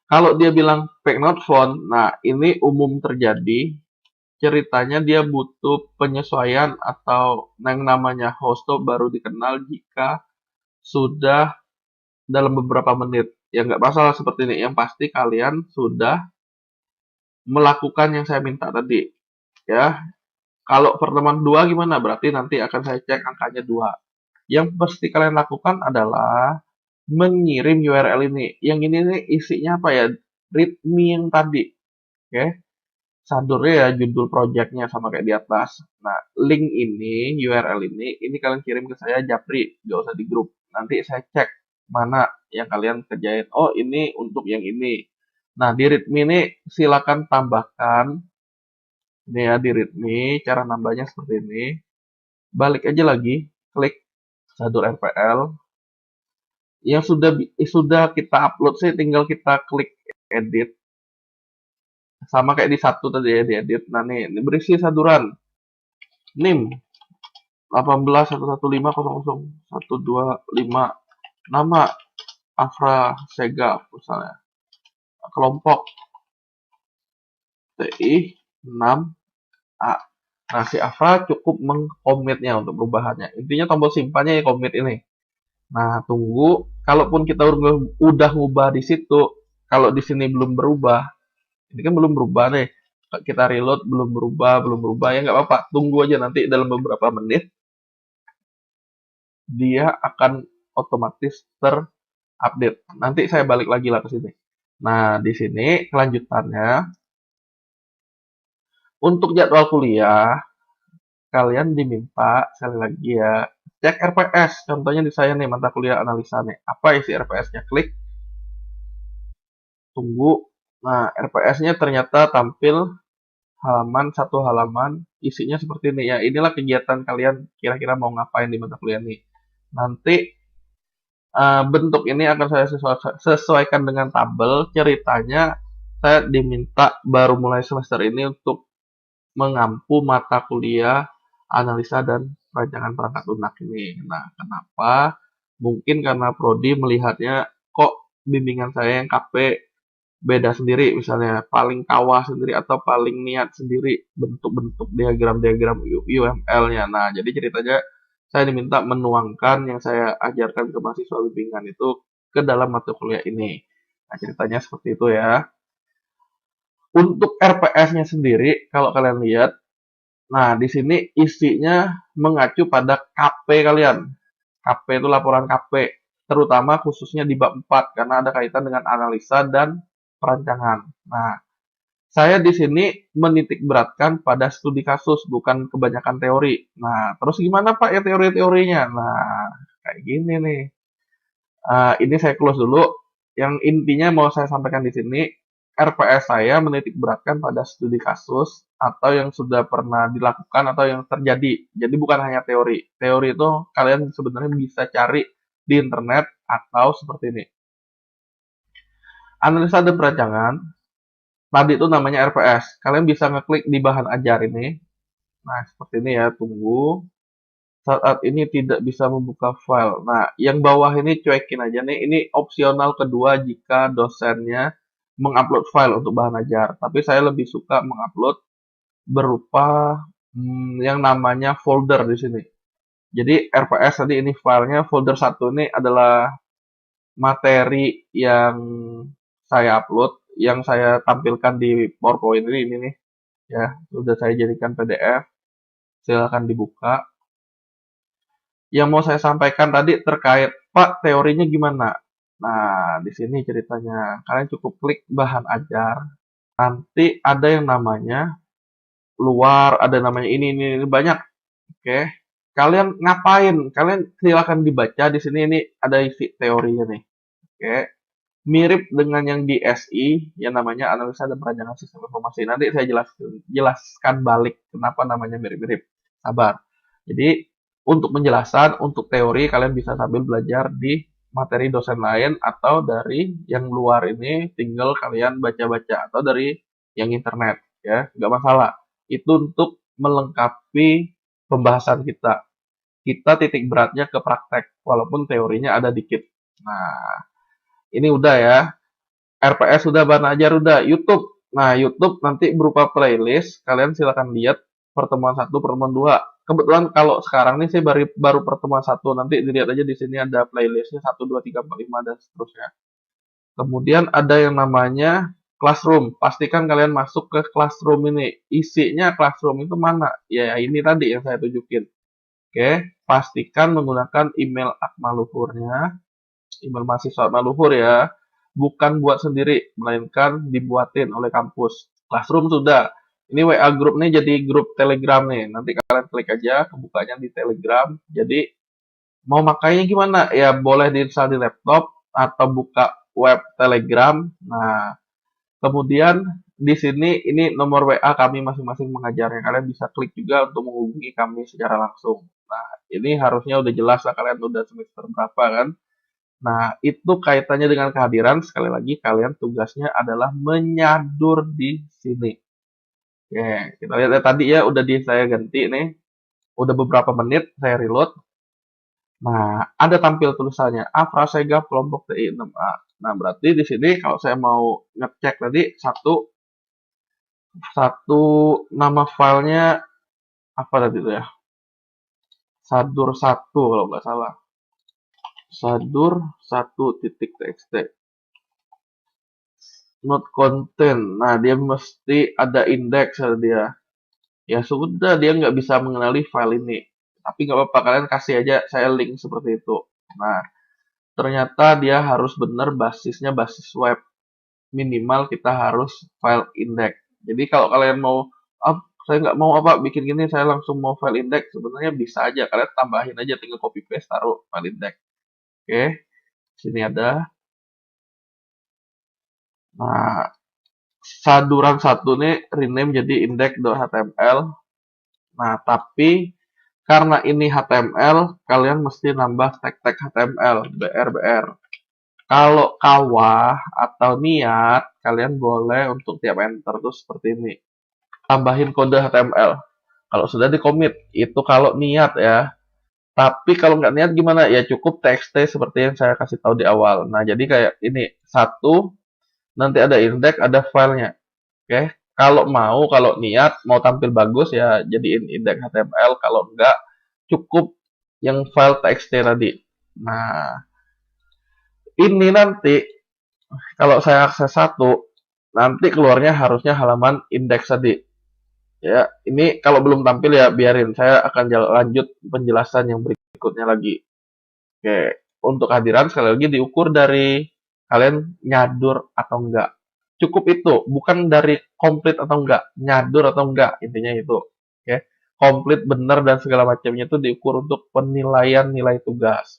[SPEAKER 1] Kalau dia bilang pack not found, nah ini umum terjadi. Ceritanya dia butuh penyesuaian atau yang namanya host baru dikenal jika sudah dalam beberapa menit. Ya nggak masalah seperti ini. Yang pasti kalian sudah melakukan yang saya minta tadi. Ya, kalau pertemuan 2 gimana? Berarti nanti akan saya cek angkanya 2. Yang pasti kalian lakukan adalah mengirim URL ini. Yang ini nih isinya apa ya? Readme yang tadi. Oke. Sadurnya ya judul projectnya sama kayak di atas. Nah, link ini, URL ini kalian kirim ke saya japri, nggak usah di grup. Nanti saya cek mana yang kalian kerjain. Oh, ini untuk yang ini. Nah, di readme ini silakan tambahkan. Ini ya di readme, cara nambahnya seperti ini. Balik aja lagi, klik sadur RPL. Yang sudah kita upload sih tinggal kita klik edit. Sama kayak di 1 tadi ya, di edit. Nah, ini berisi saduran. NIM 18.115.00.125. Nama Afra Segaf misalnya. Kelompok TI 6A. Nah, si Afra cukup mengkomitnya untuk perubahannya. Intinya tombol simpannya ya komit ini. Nah, tunggu. Kalaupun kita udah ngubah di situ, kalau di sini belum berubah, ini kan belum berubah nih. Kita reload belum berubah ya nggak apa-apa. Tunggu aja nanti dalam beberapa menit dia akan otomatis terupdate. Nanti saya balik lagi lah ke sini. Nah, di sini kelanjutannya untuk jadwal kuliah kalian diminta sekali lagi ya cek RPS. Contohnya di saya nih mata kuliah analisa nih. Apa isi RPS-nya? Klik, tunggu. Nah, RPS-nya ternyata tampil satu halaman, isinya seperti ini ya. Inilah kegiatan kalian kira-kira mau ngapain di mata kuliah nih. Nanti bentuk ini akan saya sesuaikan dengan tabel. Ceritanya saya diminta baru mulai semester ini untuk mengampu mata kuliah analisa dan perancangan perangkat lunak ini. Nah, kenapa? Mungkin karena prodi melihatnya kok bimbingan saya yang KP beda sendiri, misalnya paling kawah sendiri atau paling niat sendiri bentuk-bentuk diagram-diagram UML-nya. Nah, jadi ceritanya saya diminta menuangkan yang saya ajarkan ke mahasiswa bimbingan itu ke dalam mata kuliah ini. Nah, ceritanya seperti itu ya. Untuk RPS-nya sendiri, kalau kalian lihat, nah di sini isinya mengacu pada KP kalian. KP itu laporan KP, terutama khususnya di bab 4 karena ada kaitan dengan analisa dan perancangan. Nah, saya di sini menitik beratkan pada studi kasus, bukan kebanyakan teori. Nah, terus gimana Pak ya teori-teorinya? Nah, kayak gini nih. Ini saya close dulu. Yang intinya mau saya sampaikan di sini, RPS saya menitik beratkan pada studi kasus atau yang sudah pernah dilakukan atau yang terjadi. Jadi bukan hanya teori. Teori itu kalian sebenarnya bisa cari di internet atau seperti ini. Analisa dan perancangan, tadi itu namanya RPS. Kalian bisa ngeklik di bahan ajar ini. Nah, seperti ini ya, tunggu. Saat ini tidak bisa membuka file. Nah, yang bawah ini cuekin aja nih. Ini opsional kedua jika dosennya mengupload file untuk bahan ajar. Tapi saya lebih suka mengupload berupa yang namanya folder di sini. Jadi RPS tadi ini filenya, folder 1 ini adalah materi yang saya upload, yang saya tampilkan di PowerPoint ini nih. Ya, sudah saya jadikan PDF. Silakan dibuka. Yang mau saya sampaikan tadi terkait, Pak, teorinya gimana? Nah, di sini ceritanya. Kalian cukup klik bahan ajar. Nanti ada yang namanya luar, ada namanya ini banyak. Oke. Kalian ngapain? Kalian silakan dibaca di sini, ini ada isi teorinya nih. Oke. Mirip dengan yang di SI yang namanya analisa dan perancangan sistem informasi. Nanti saya jelaskan balik kenapa namanya mirip-mirip. Sabar. Jadi untuk penjelasan, untuk teori kalian bisa sambil belajar di materi dosen lain atau dari yang luar ini tinggal kalian baca-baca atau dari yang internet ya, nggak masalah. Itu untuk melengkapi pembahasan kita. Kita titik beratnya ke praktek walaupun teorinya ada dikit. Nah, ini udah ya. RPS sudah, bahan ajar udah, YouTube. Nah, YouTube nanti berupa playlist. Kalian silahkan lihat pertemuan 1, pertemuan 2. Kebetulan kalau sekarang nih saya baru pertemuan 1. Nanti dilihat aja di sini ada playlistnya 1, 2, 3, 4, 5 dan seterusnya. Kemudian ada yang namanya Classroom. Pastikan kalian masuk ke Classroom ini. Isinya Classroom itu mana? Ya, ini tadi yang saya tunjukin. Oke, pastikan menggunakan email Akmaluhurnya, email mahasiswa Akmaluhur ya, bukan buat sendiri, melainkan dibuatin oleh kampus. Classroom sudah. Ini WA group nih jadi grup Telegram nih. Nanti kalian klik aja, kebukanya di Telegram. Jadi mau makainya gimana? Ya boleh diinstal di laptop atau buka web Telegram. Nah, kemudian di sini ini nomor WA kami masing-masing mengajarnya. Kalian bisa klik juga untuk menghubungi kami secara langsung. Nah, ini harusnya udah jelas lah kalian udah semester berapa kan. Nah, itu kaitannya dengan kehadiran. Sekali lagi, kalian tugasnya adalah menyadur di sini. Oke, kita lihat ya, tadi ya udah saya ganti nih. Udah beberapa menit saya reload. Nah, ada tampil tulisannya Afrasega kelompok TI6A. Nah, berarti di sini kalau saya mau ngecek tadi satu nama filenya apa tadi itu ya? Sadur 1 kalau nggak salah. Sadur 1.txt. Not content. Nah, dia mesti ada indeks dia. Ya sudah, dia nggak bisa mengenali file ini. Tapi nggak apa-apa, kalian kasih aja saya link seperti itu. Nah, ternyata dia harus benar basisnya basis web. Minimal kita harus file index. Jadi kalau kalian mau, saya nggak mau apa bikin gini, saya langsung mau file index, sebenarnya bisa aja. Kalian tambahin aja, tinggal copy paste, taruh file index. Oke, sini ada. Nah, saduran satu nih rename jadi index.html. Nah, tapi karena ini HTML, kalian mesti nambah tag-tag HTML, BR. Kalau kawah atau niat, kalian boleh untuk tiap enter tuh seperti ini. Tambahin kode HTML. Kalau sudah di commit, itu kalau niat ya. Tapi kalau nggak niat gimana? Ya cukup txt seperti yang saya kasih tahu di awal. Nah, jadi kayak ini, satu, nanti ada index, ada filenya. Oke, kalau niat, mau tampil bagus ya jadiin index HTML. Kalau enggak, cukup yang file txt tadi. Nah, ini nanti kalau saya akses satu, nanti keluarnya harusnya halaman indeks tadi. Ya, ini kalau belum tampil ya biarin. Saya akan lanjut penjelasan yang berikutnya lagi. Oke, untuk kehadiran sekali lagi diukur dari kalian nyadur atau enggak. Cukup itu, bukan dari komplit atau enggak, nyadur atau enggak, intinya itu. Oke, komplit benar dan segala macamnya itu diukur untuk penilaian nilai tugas.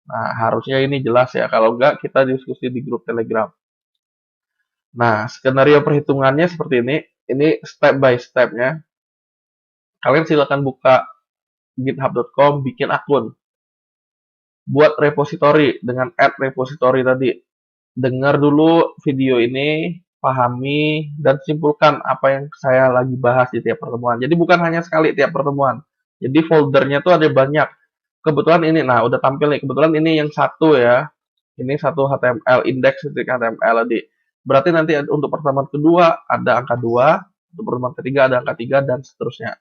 [SPEAKER 1] Nah, harusnya ini jelas ya. Kalau enggak, kita diskusi di grup Telegram. Nah, skenario perhitungannya seperti ini. Ini step by step-nya. Kalian silakan buka github.com, bikin akun. Buat repository dengan add repository tadi. Dengar dulu video ini, pahami, dan simpulkan apa yang saya lagi bahas di tiap pertemuan. Jadi bukan hanya sekali tiap pertemuan. Jadi foldernya tuh ada banyak. Kebetulan ini, nah udah tampil nih. Kebetulan ini yang satu ya. Ini satu HTML, index.html tadi. Berarti nanti untuk pertemuan kedua ada angka 2, untuk pertemuan ketiga ada angka 3, dan seterusnya.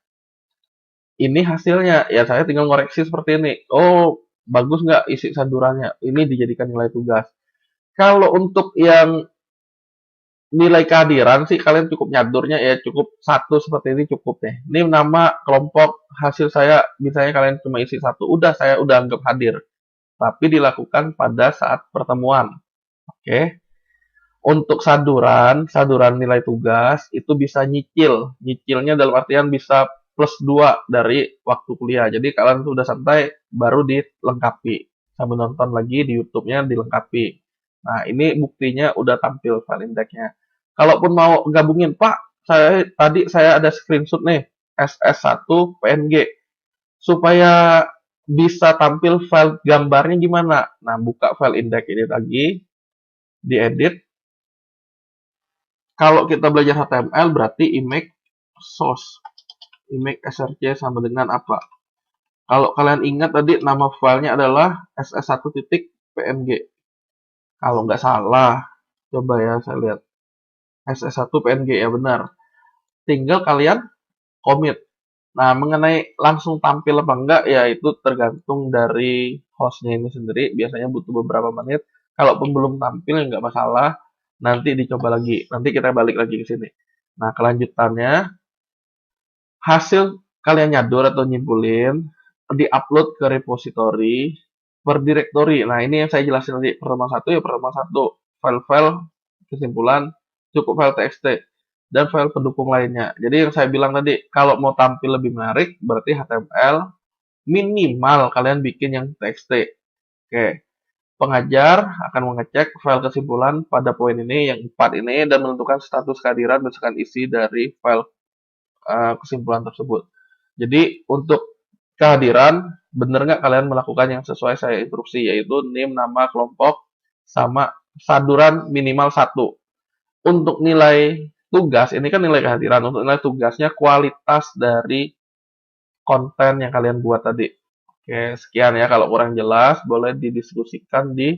[SPEAKER 1] Ini hasilnya, ya saya tinggal ngoreksi seperti ini. Oh, bagus nggak isi sadurannya? Ini dijadikan nilai tugas. Kalau untuk yang nilai kehadiran sih kalian cukup nyadurnya ya cukup satu seperti ini cukup deh. Ini nama kelompok hasil saya misalnya kalian cuma isi satu, udah saya udah anggap hadir. Tapi dilakukan pada saat pertemuan. Oke. Untuk saduran nilai tugas itu bisa nyicil. Nyicilnya dalam artian bisa plus 2 dari waktu kuliah. Jadi kalian sudah santai baru dilengkapi. Sambil nonton lagi di YouTube-nya dilengkapi. Nah, ini buktinya udah tampil file index-nya. Kalaupun mau gabungin, Pak, tadi saya ada screenshot nih, SS1 PNG. Supaya bisa tampil file gambarnya gimana? Nah, buka file index ini lagi, diedit. Kalau kita belajar HTML berarti image source. Image src sama dengan apa? Kalau kalian ingat tadi nama filenya adalah ss1.png. Kalau nggak salah, coba ya saya lihat. ss1.png ya benar. Tinggal kalian commit. Nah, mengenai langsung tampil apa enggak, ya itu tergantung dari hostnya ini sendiri. Biasanya butuh beberapa menit. Kalaupun belum tampil, ya nggak masalah. Nanti dicoba lagi. Nanti kita balik lagi ke sini. Nah, kelanjutannya, hasil kalian nyadur atau nyimpulin, di-upload ke repository per directory. Nah, ini yang saya jelasin tadi. Pertemuan satu ya pertemuan satu. File-file kesimpulan, cukup file txt dan file pendukung lainnya. Jadi yang saya bilang tadi, kalau mau tampil lebih menarik, berarti HTML minimal kalian bikin yang txt. Oke, pengajar akan mengecek file kesimpulan pada poin ini, yang 4 ini, dan menentukan status kehadiran berdasarkan isi dari file kesimpulan tersebut. Jadi untuk kehadiran, benar nggak kalian melakukan yang sesuai saya instruksi, yaitu name, nama kelompok, sama saduran minimal 1. Untuk nilai tugas, ini kan nilai kehadiran. Untuk nilai tugasnya kualitas dari konten yang kalian buat tadi. Oke, sekian ya. Kalau kurang jelas, boleh didiskusikan di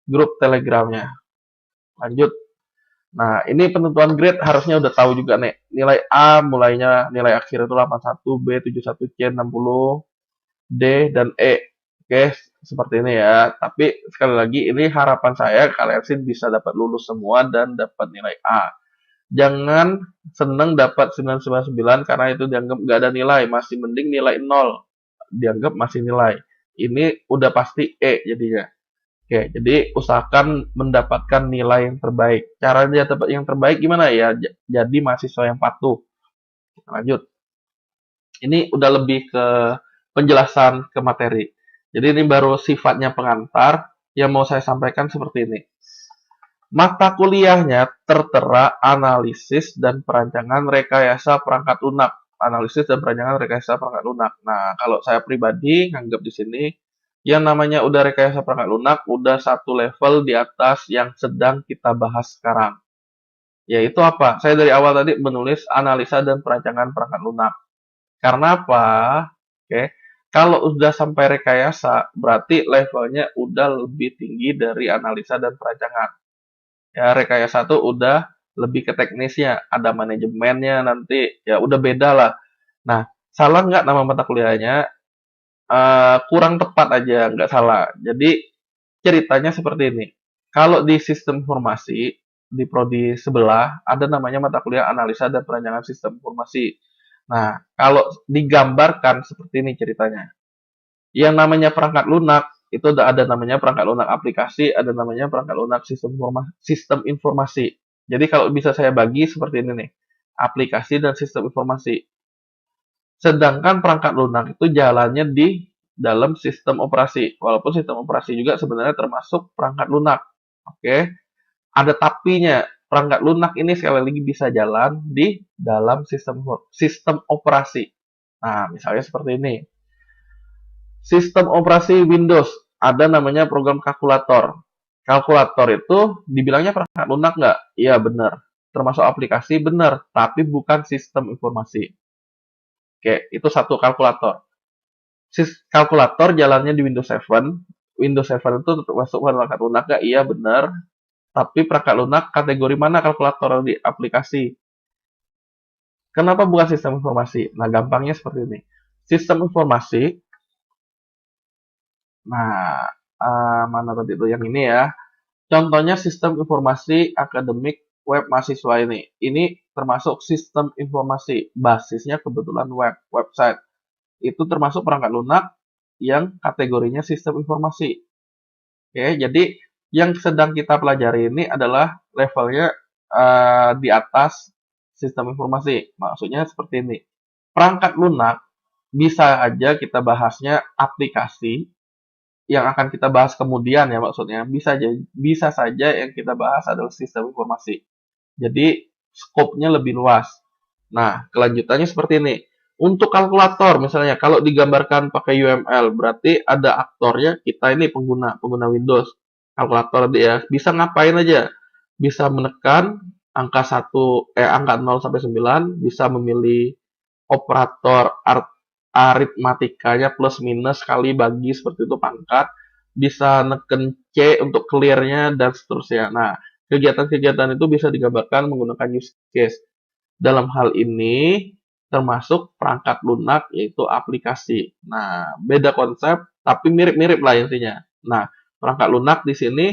[SPEAKER 1] grup Telegramnya. Lanjut. Nah, ini penentuan grade harusnya udah tahu juga nih. Nilai A mulainya nilai akhir itu 81, B 71, C 60, D dan E. Oke, seperti ini ya. Tapi sekali lagi ini harapan saya kalian sih bisa dapat lulus semua dan dapat nilai A. Jangan seneng dapat 999 karena itu dianggap nggak ada nilai, masih mending nilai 0 dianggap masih nilai. Ini udah pasti E jadinya. Oke, jadi usahakan mendapatkan nilai yang terbaik. Caranya dapat yang terbaik gimana ya? Jadi mahasiswa yang patuh. Lanjut. Ini udah lebih ke penjelasan ke materi. Jadi ini baru sifatnya pengantar. Yang mau saya sampaikan seperti ini. Mata kuliahnya tertera analisis dan perancangan rekayasa perangkat lunak. Analisis dan perancangan rekayasa perangkat lunak. Nah, kalau saya pribadi nganggap di sini yang namanya udah rekayasa perangkat lunak udah satu level di atas yang sedang kita bahas sekarang. Yaitu apa? Saya dari awal tadi menulis analisa dan perancangan perangkat lunak. Karena apa? Oke. Kalau udah sampai rekayasa, berarti levelnya udah lebih tinggi dari analisa dan perancangan. Ya, rekayasa tuh udah lebih ke teknisnya, ada manajemennya nanti, ya udah beda lah. Nah, salah nggak nama mata kuliahnya? Kurang tepat aja, nggak salah. Jadi, ceritanya seperti ini. Kalau di sistem informasi, di prodi sebelah, ada namanya mata kuliah analisa dan perancangan sistem informasi. Nah, kalau digambarkan seperti ini ceritanya. Yang namanya perangkat lunak, itu ada namanya perangkat lunak aplikasi, ada namanya perangkat lunak sistem informasi. Jadi kalau bisa saya bagi seperti ini nih, aplikasi dan sistem informasi. Sedangkan perangkat lunak itu jalannya di dalam sistem operasi. Walaupun sistem operasi juga sebenarnya termasuk perangkat lunak. Oke, ada tapinya. Perangkat lunak ini sekali lagi bisa jalan di dalam sistem operasi. Nah, misalnya seperti ini. Sistem operasi Windows, ada namanya program kalkulator. Kalkulator itu dibilangnya perangkat lunak nggak? Iya benar. Termasuk aplikasi benar, tapi bukan sistem informasi. Oke, itu satu kalkulator. Kalkulator jalannya di Windows 7. Windows 7 itu masuk perangkat lunak nggak? Iya benar. Tapi perangkat lunak kategori mana kalkulator di aplikasi? Kenapa bukan sistem informasi? Nah, gampangnya seperti ini. Sistem informasi, nah, mana tadi itu yang ini ya. Contohnya sistem informasi akademik web mahasiswa ini. Ini termasuk sistem informasi. Basisnya kebetulan website. Itu termasuk perangkat lunak yang kategorinya sistem informasi. Oke, jadi yang sedang kita pelajari ini adalah levelnya di atas sistem informasi. Maksudnya seperti ini. Perangkat lunak bisa aja kita bahasnya aplikasi yang akan kita bahas kemudian ya maksudnya. Bisa saja yang kita bahas adalah sistem informasi. Jadi skopnya lebih luas. Nah, kelanjutannya seperti ini. Untuk kalkulator misalnya kalau digambarkan pakai UML berarti ada aktornya kita ini pengguna Windows. Kalkulator dia bisa ngapain aja? Bisa menekan angka 0 sampai 9, bisa memilih operator aritmatikanya plus minus kali bagi seperti itu pangkat, bisa neken C untuk clear-nya dan seterusnya. Nah, kegiatan-kegiatan itu bisa digambarkan menggunakan use case. Dalam hal ini termasuk perangkat lunak yaitu aplikasi. Nah, beda konsep tapi mirip-mirip lah intinya. Nah, perangkat lunak di sini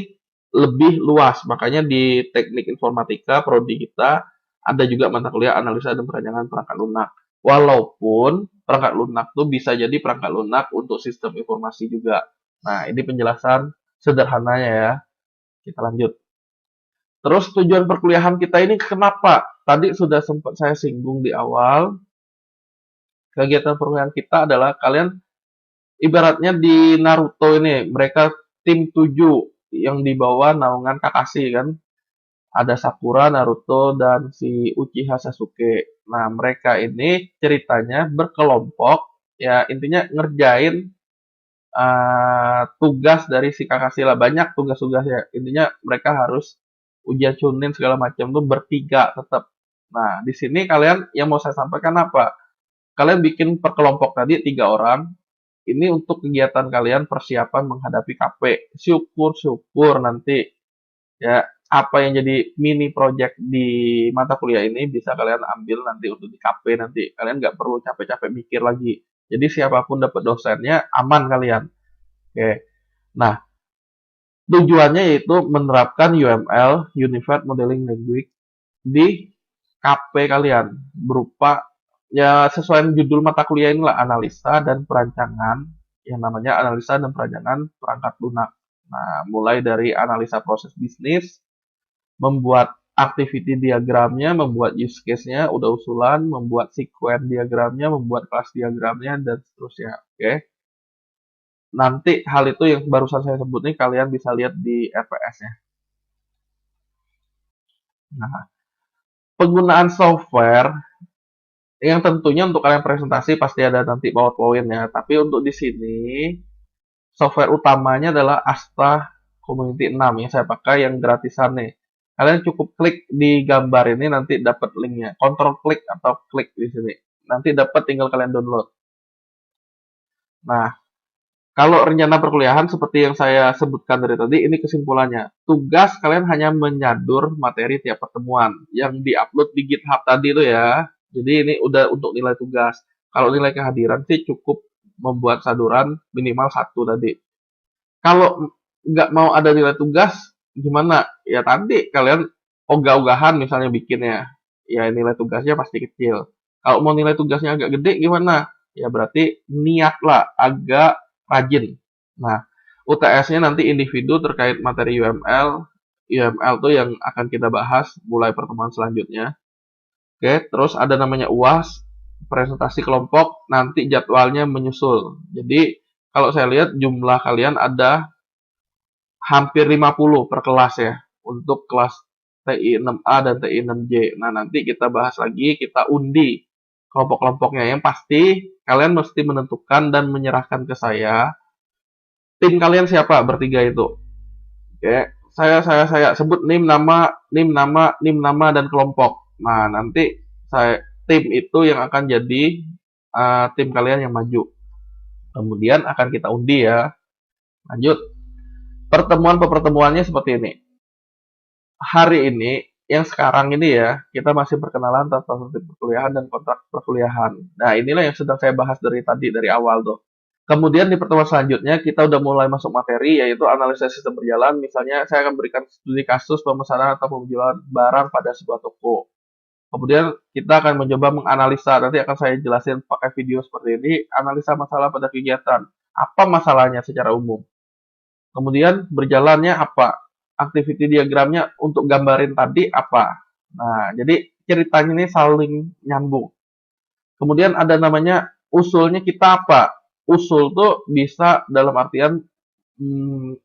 [SPEAKER 1] lebih luas, makanya di teknik informatika prodi kita ada juga mata kuliah analisa dan perancangan perangkat lunak. Walaupun perangkat lunak tuh bisa jadi perangkat lunak untuk sistem informasi juga. Nah, ini penjelasan sederhananya ya. Kita lanjut. Terus tujuan perkuliahan kita ini kenapa? Tadi sudah sempat saya singgung di awal. Kegiatan perkuliahan kita adalah kalian ibaratnya di Naruto ini, mereka tim 7 yang dibawa naungan Kakashi kan. Ada Sakura, Naruto, dan si Uchiha Sasuke. Nah, mereka ini ceritanya berkelompok, ya intinya ngerjain tugas dari si Kakashi lah. Banyak tugas-tugasnya. Intinya mereka harus ujian Chunin segala macam tuh bertiga tetap. Nah, di sini kalian yang mau saya sampaikan apa? kalian bikin per kelompok tadi 3 orang. Ini untuk kegiatan kalian persiapan menghadapi KP. Syukur-syukur nanti ya apa yang jadi mini project di mata kuliah ini bisa kalian ambil nanti untuk di KP nanti. Kalian nggak perlu capek-capek mikir lagi. Jadi siapapun dapat dosennya aman kalian. Oke. Nah, tujuannya yaitu menerapkan UML, Unified Modeling Language, di KP kalian berupa ya sesuai judul mata kuliah inilah analisa dan perancangan yang namanya analisa dan perancangan perangkat lunak. Nah, mulai dari analisa proses bisnis, membuat activity diagramnya, membuat use case-nya, udah usulan, membuat sequence diagramnya, membuat kelas diagramnya, dan seterusnya. Oke. Nanti hal itu yang barusan saya sebut nih kalian bisa lihat di RPS-nya. Nah, penggunaan software yang tentunya untuk kalian presentasi pasti ada nanti PowerPoint ya. Tapi untuk di sini software utamanya adalah Asta Community 6 yang saya pakai yang gratisan nih. Kalian cukup klik di gambar ini nanti dapat linknya. Kontrol klik atau klik di sini. Nanti dapat tinggal kalian download. Nah, kalau rencana perkuliahan seperti yang saya sebutkan dari tadi, ini kesimpulannya. Tugas kalian hanya menyadur materi tiap pertemuan yang diupload di GitHub tadi itu ya. Jadi ini udah untuk nilai tugas. Kalau nilai kehadiran sih cukup membuat saduran minimal 1 tadi. Kalau nggak mau ada nilai tugas, gimana? Ya tadi kalian ogah-ogahan misalnya bikinnya. Ya nilai tugasnya pasti kecil. Kalau mau nilai tugasnya agak gede gimana? Ya berarti niatlah agak rajin. Nah, UTS-nya nanti individu terkait materi UML. UML tuh yang akan kita bahas mulai pertemuan selanjutnya. Oke, terus ada namanya UAS, presentasi kelompok, nanti jadwalnya menyusul. Jadi, kalau saya lihat jumlah kalian ada hampir 50 per kelas ya, untuk kelas TI 6A dan TI 6J. Nah, nanti kita bahas lagi, kita undi kelompok-kelompoknya. Yang pasti, kalian mesti menentukan dan menyerahkan ke saya, tim kalian siapa bertiga itu. Oke, saya sebut nim nama dan kelompok. Nah, nanti tim itu yang akan jadi tim kalian yang maju. Kemudian akan kita undi ya. Lanjut. Pertemuannya seperti ini. Hari ini yang sekarang ini ya, kita masih perkenalan tata tertib perkuliahan dan kontrak perkuliahan. Nah, inilah yang sedang saya bahas dari tadi, dari awal tuh. Kemudian di pertemuan selanjutnya kita udah mulai masuk materi yaitu analisis sistem berjalan. Misalnya saya akan berikan studi kasus pemesanan atau penjualan barang pada sebuah toko. Kemudian kita akan mencoba menganalisa, nanti akan saya jelasin pakai video seperti ini, analisa masalah pada kegiatan. Apa masalahnya secara umum? Kemudian berjalannya apa? Activity diagramnya untuk gambarin tadi apa? Nah, jadi ceritanya ini saling nyambung. Kemudian ada namanya usulnya kita apa? Usul tuh bisa dalam artian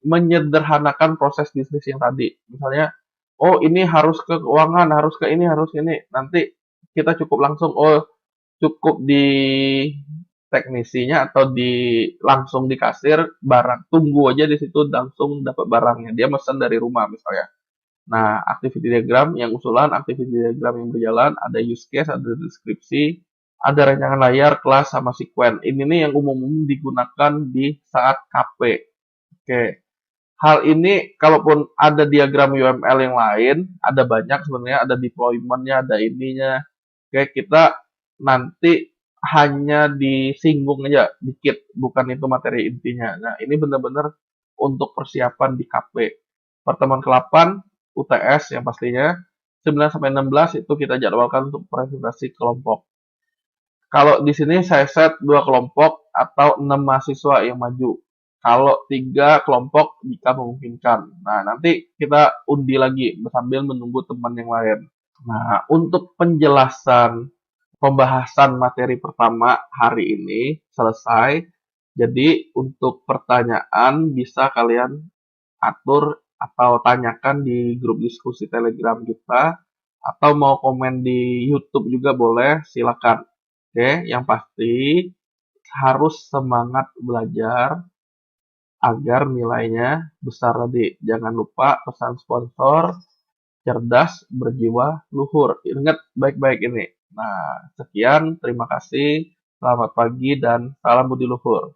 [SPEAKER 1] menyederhanakan proses bisnis yang tadi. Misalnya, oh ini harus ke keuangan, harus ke ini, harus ini. Nanti kita cukup langsung, oh cukup di teknisinya atau langsung di kasir barang, tunggu aja di situ langsung dapat barangnya. Dia pesan dari rumah misalnya. Nah, activity diagram yang usulan, activity diagram yang berjalan, ada use case, ada deskripsi, ada rancangan layar, kelas, sama sequence. Ini nih yang umum-umum digunakan di saat KP. Oke. Hal ini, kalaupun ada diagram UML yang lain, ada banyak sebenarnya, ada deployment-nya, ada ininya. Oke, kita nanti hanya disinggung aja dikit, bukan itu materi intinya. Nah, ini benar-benar untuk persiapan di KP. Pertemuan ke-8, UTS yang pastinya, 9-16 itu kita jadwalkan untuk presentasi kelompok. Kalau di sini saya set 2 kelompok atau 6 mahasiswa yang maju. Kalau 3 kelompok jika memungkinkan. Nah, nanti kita undi lagi sambil menunggu teman yang lain. Nah, untuk penjelasan pembahasan materi pertama hari ini selesai. Jadi, untuk pertanyaan bisa kalian atur atau tanyakan di grup diskusi Telegram kita, atau mau komen di YouTube juga boleh, silakan. Oke, yang pasti harus semangat belajar agar nilainya besar tadi. Jangan lupa pesan sponsor, cerdas, berjiwa luhur. Ingat baik-baik ini. Nah, sekian, terima kasih. Selamat pagi dan salam budi luhur.